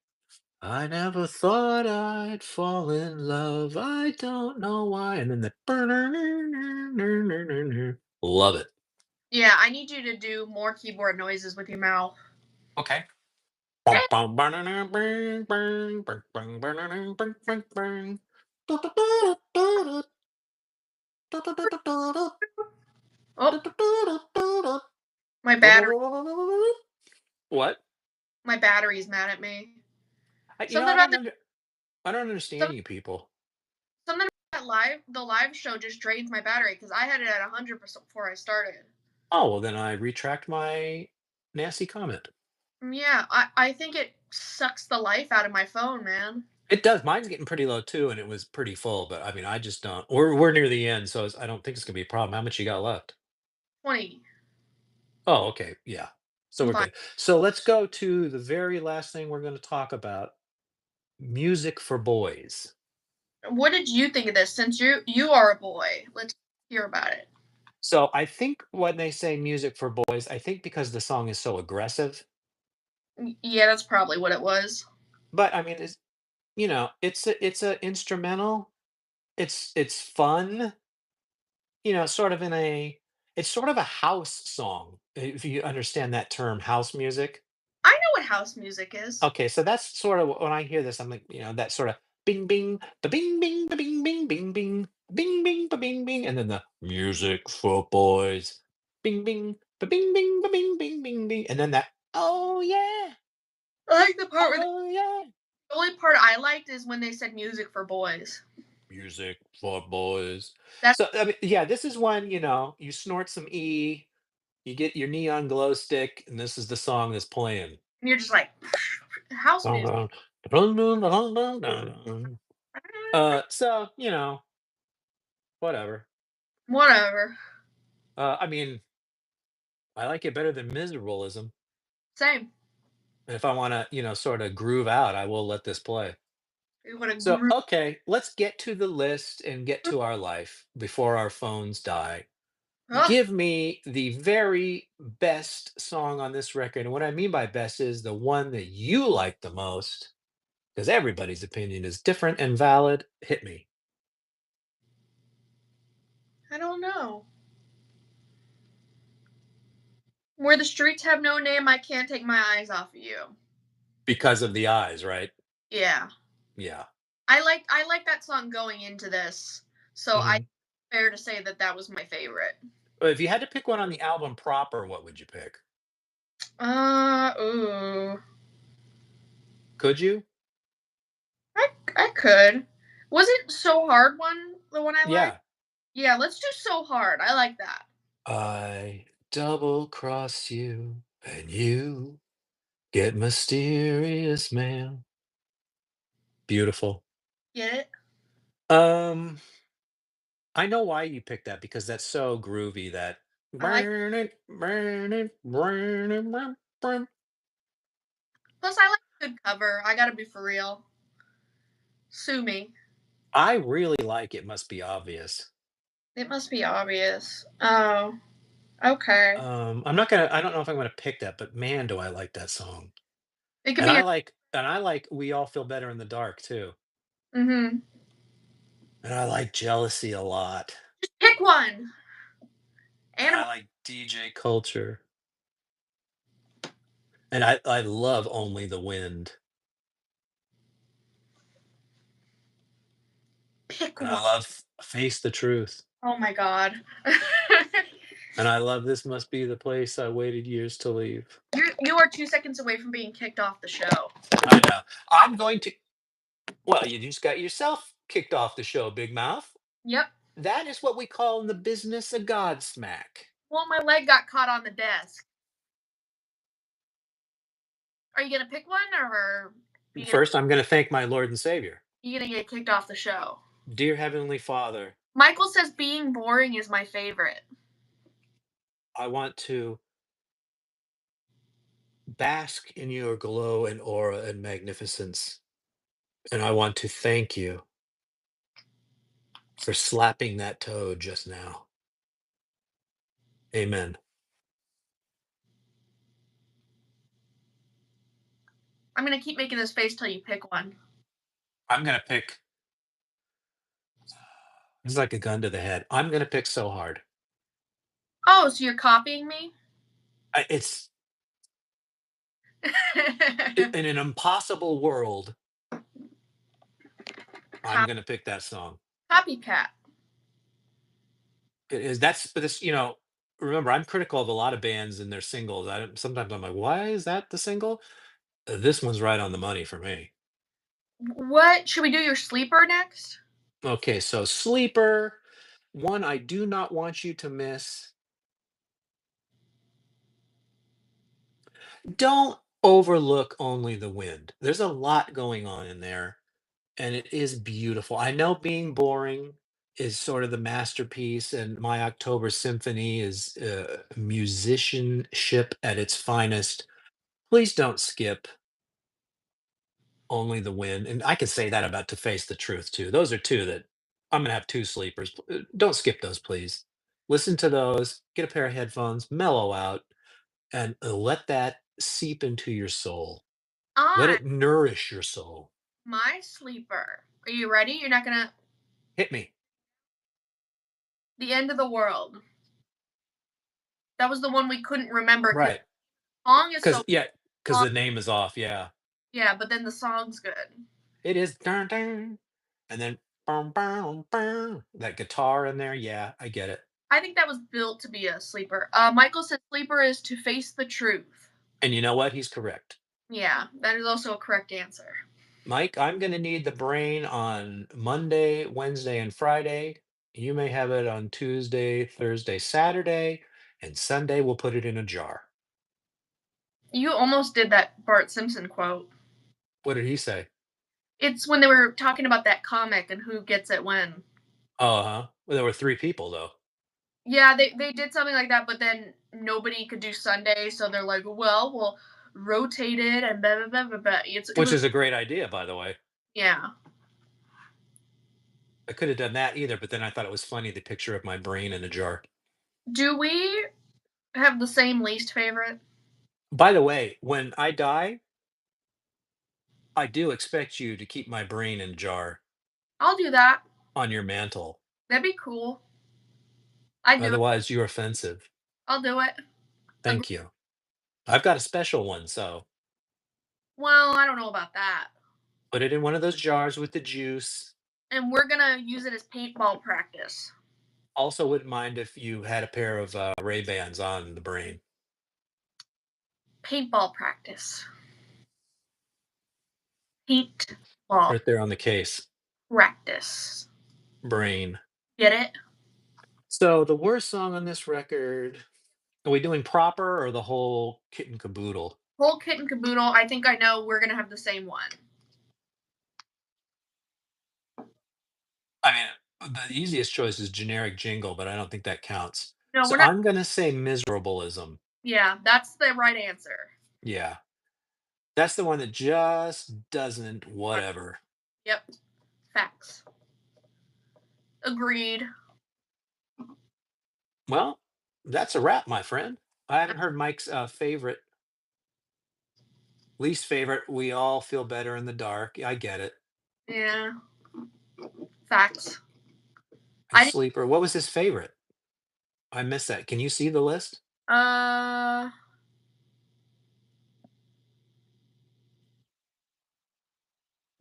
S1: I never thought I'd fall in love. I don't know why. And then the love it.
S2: Yeah, I need you to do more keyboard noises with your mouth.
S1: Okay.
S2: Oh, my battery
S1: What?
S2: my battery's mad at me.
S1: I, you know,
S2: Something about the
S1: I don't
S2: some
S1: understand you people.
S2: something about that the live show just drains my battery because I had it at 100% before I started.
S1: Oh, well, then I retract my nasty comment.
S2: Yeah, I think it sucks the life out of my phone, man.
S1: It does. Mine's getting pretty low too, and it was pretty full. But I mean, I just don't. We're near the end, so I don't think it's gonna be a problem. How much you got left?
S2: 20.
S1: Oh, okay, yeah. So
S2: I'm
S1: we're
S2: fine.
S1: good. So let's go to the very last thing we're going to talk about: music for boys.
S2: What did you think of this since you are a boy? Let's hear about it.
S1: So I think when they say music for boys, I think because the song is so aggressive.
S2: Yeah, that's probably what it was.
S1: But I mean, it's a instrumental. It's fun. Sort of in a it's sort of a house song, if you understand that term, house music.
S2: I know what house music is.
S1: Okay, so that's sort of when I hear this, I'm like, that sort of. bing bing, ba bing bing, ba bing bing, bing bing, bing bing, ba bing bing, and then the music for boys, bing bing, ba bing bing, ba bing bing, bing bing, and then that, oh yeah,
S2: I like the part where
S1: oh yeah,
S2: the only part I liked is when they said music for boys.
S1: music for boys.
S2: That's
S1: So I mean, yeah, this is when you snort some E, you get your neon glow stick, and this is the song that's playing.
S2: and you're just like house
S1: Dun,
S2: music.
S1: dun, dun, dun, dun, dun, dun. So whatever.
S2: Whatever.
S1: I mean, I like it better than miserableism.
S2: Same.
S1: And if I want to, sort of groove out, I will let this play.
S2: What a
S1: So,
S2: group.
S1: okay, let's get to the list and get to our life before our phones die.
S2: Ugh,
S1: Give me the very best song on this record. And what I mean by best is the one that you like the most, because everybody's opinion is different and valid. Hit me.
S2: I don't know. Where the streets have no name, I can't take my eyes off of you.
S1: Because of the eyes, right?
S2: Yeah.
S1: Yeah.
S2: I like that song going into this. So I
S1: Hmm.
S2: fair to say that that was my favorite.
S1: If you had to pick one on the album proper, what would you pick?
S2: Ooh.
S1: Could you?
S2: I could. Was it So Hard one the one I liked?
S1: Yeah.
S2: Yeah, let's do So Hard. I like that.
S1: I double cross you and you get mysterious, man. Beautiful.
S2: Get it?
S1: Um, I know why you picked that because that's so groovy that
S2: I like
S1: burn it, burn it, burn it, burn, burn.
S2: plus I like a good cover. I gotta be for real. Sue me.
S1: I really like It Must Be Obvious.
S2: It must be obvious. Oh, okay.
S1: I don't know if I'm gonna pick that, but man, do I like that song.
S2: It could
S1: And
S2: be
S1: I
S2: your
S1: like and I like We All Feel Better in the Dark too.
S2: mm-hmm.
S1: And I like Jealousy a lot.
S2: Pick one.
S1: And I
S2: Animal
S1: like DJ Culture. And I love Only the Wind.
S2: pick
S1: And I
S2: one.
S1: love Face the Truth.
S2: Oh my god.
S1: And I love This Must Be the Place I Waited Years to Leave.
S2: You are 2 seconds away from being kicked off the show.
S1: I know. I'm going to Well, you just got yourself kicked off the show, Big Mouth.
S2: Yep.
S1: That is what we call in the business a Godsmack.
S2: Well, my leg got caught on the desk. Are you gonna pick one, or are
S1: First, I'm gonna thank my Lord and Savior.
S2: you gonna get kicked off the show?
S1: Dear Heavenly Father,
S2: Michael says being boring is my favorite.
S1: I want to bask in your glow and aura and magnificence. And I want to thank you for slapping that toad just now. Amen.
S2: I'm gonna keep making this face till you pick one.
S1: I'm gonna pick. It's like a gun to the head. I'm gonna pick So Hard.
S2: Oh, so you're copying me?
S1: It's in an impossible world. I'm
S2: Cop-
S1: gonna pick that song.
S2: copycat.
S1: It is that's but this, remember I'm critical of a lot of bands and their singles. Sometimes I'm like, why is that the single? This one's right on the money for me.
S2: What should we do? Your sleeper next?
S1: Okay, so Sleeper, one I do not want you to miss. Don't overlook Only the Wind. There's a lot going on in there, and it is beautiful. I know Being Boring is sort of the masterpiece, and My October Symphony is musicianship at its finest. Please don't skip Only the Wind, and I could say that about To Face the Truth too. Those are two that I'm gonna have two sleepers. Don't skip those, please. Listen to those. Get a pair of headphones. Mellow out, and let that seep into your soul. Let
S2: On
S1: it nourish your soul.
S2: my sleeper. Are you ready? You're not gonna.
S1: Hit me.
S2: The end of the world. That was the one we couldn't remember because
S1: Right.
S2: the song is so
S1: Because yeah, because
S2: long.
S1: the name is off. Yeah.
S2: Yeah, but then the song's good.
S1: It is dun dun, and then boom, boom, boom, that guitar in there. Yeah, I get it.
S2: I think that was built to be a sleeper. Michael said sleeper is To Face the Truth.
S1: And you know what? He's correct.
S2: Yeah, that is also a correct answer.
S1: Mike, I'm going to need the brain on Monday, Wednesday, and Friday. You may have it on Tuesday, Thursday, Saturday, and Sunday we'll put it in a jar.
S2: You almost did that Bart Simpson quote.
S1: What did he say?
S2: It's when they were talking about that comic and who gets it when.
S1: Uh-huh. Well, there were 3 people though,
S2: Yeah, they did something like that, but then nobody could do Sunday, so they're like, "Well, we'll rotate it and blah blah blah blah." Blah. It
S1: which
S2: was
S1: is a great idea, by the way.
S2: yeah.
S1: I could have done that either, but then I thought it was funny, the picture of my brain in a jar.
S2: Do we have the same least favorite?
S1: By the way, when I die, I do expect you to keep my brain in a jar
S2: I'll do that.
S1: on your mantle.
S2: That'd be cool. I do it.
S1: Otherwise, you're offensive.
S2: I'll do it. Agree.
S1: Thank you. I've got a special one, so
S2: Well, I don't know about that.
S1: put it in one of those jars with the juice.
S2: And we're gonna use it as paintball practice.
S1: Also, wouldn't mind if you had a pair of Ray-Bans on the brain.
S2: Paintball practice. Paintball
S1: Right there on the case.
S2: practice.
S1: Brain.
S2: Get it?
S1: So the worst song on this record, are we doing proper or the whole kit and caboodle?
S2: Whole kit and caboodle. I think I know we're gonna have the same one.
S1: I mean, the easiest choice is generic jingle, but I don't think that counts.
S2: No,
S1: So
S2: we're not.
S1: I'm gonna say miserableism.
S2: Yeah, that's the right answer.
S1: Yeah. That's the one that just doesn't
S2: Right.
S1: whatever.
S2: Yep. Facts. Agreed.
S1: Well, that's a wrap, my friend. I haven't heard Mike's favorite, least favorite. We all feel better in the dark. I get it.
S2: Yeah. Facts.
S1: And
S2: I didn't.
S1: sleeper. What was his favorite? I missed that. Can you see the list?
S2: Uh,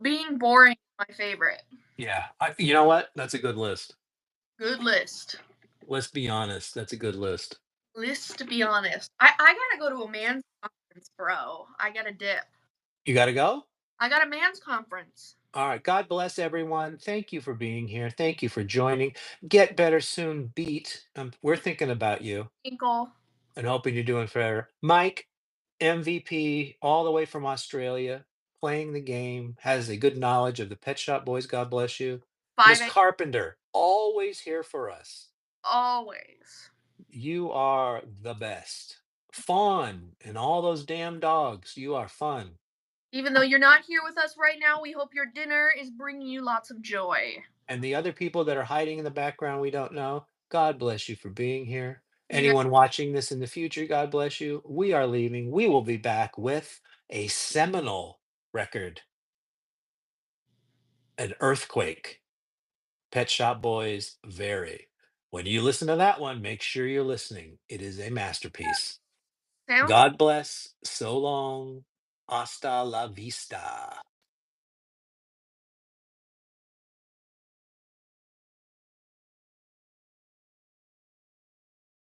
S2: Being boring is my favorite.
S1: Yeah. You know what? That's a good list.
S2: Good list.
S1: Let's be honest. That's a good list.
S2: List to be honest. I gotta go to a man's conference, bro. I gotta dip.
S1: You got to go?
S2: I got a man's conference.
S1: All right. God bless everyone. Thank you for being here. Thank you for joining. Get better soon, Beat. We're thinking about you
S2: Inkle.
S1: and hoping you're doing better. Mike, MVP, all the way from Australia, playing the game, has a good knowledge of the Pet Shop Boys. God bless you. Miss
S2: 5
S1: Carpenter, always here for us.
S2: always.
S1: You are the best. Fawn and all those damn dogs. You are fun.
S2: Even though you're not here with us right now, we hope your dinner is bringing you lots of joy.
S1: And the other people that are hiding in the background we don't know, God bless you for being here.
S2: You guys,
S1: Anyone watching this in the future, God bless you. We are leaving. We will be back with a seminal record, an earthquake. Pet Shop Boys, very. When you listen to that one, make sure you're listening. It is a masterpiece.
S2: sounds
S1: God bless. So long. Hasta la vista.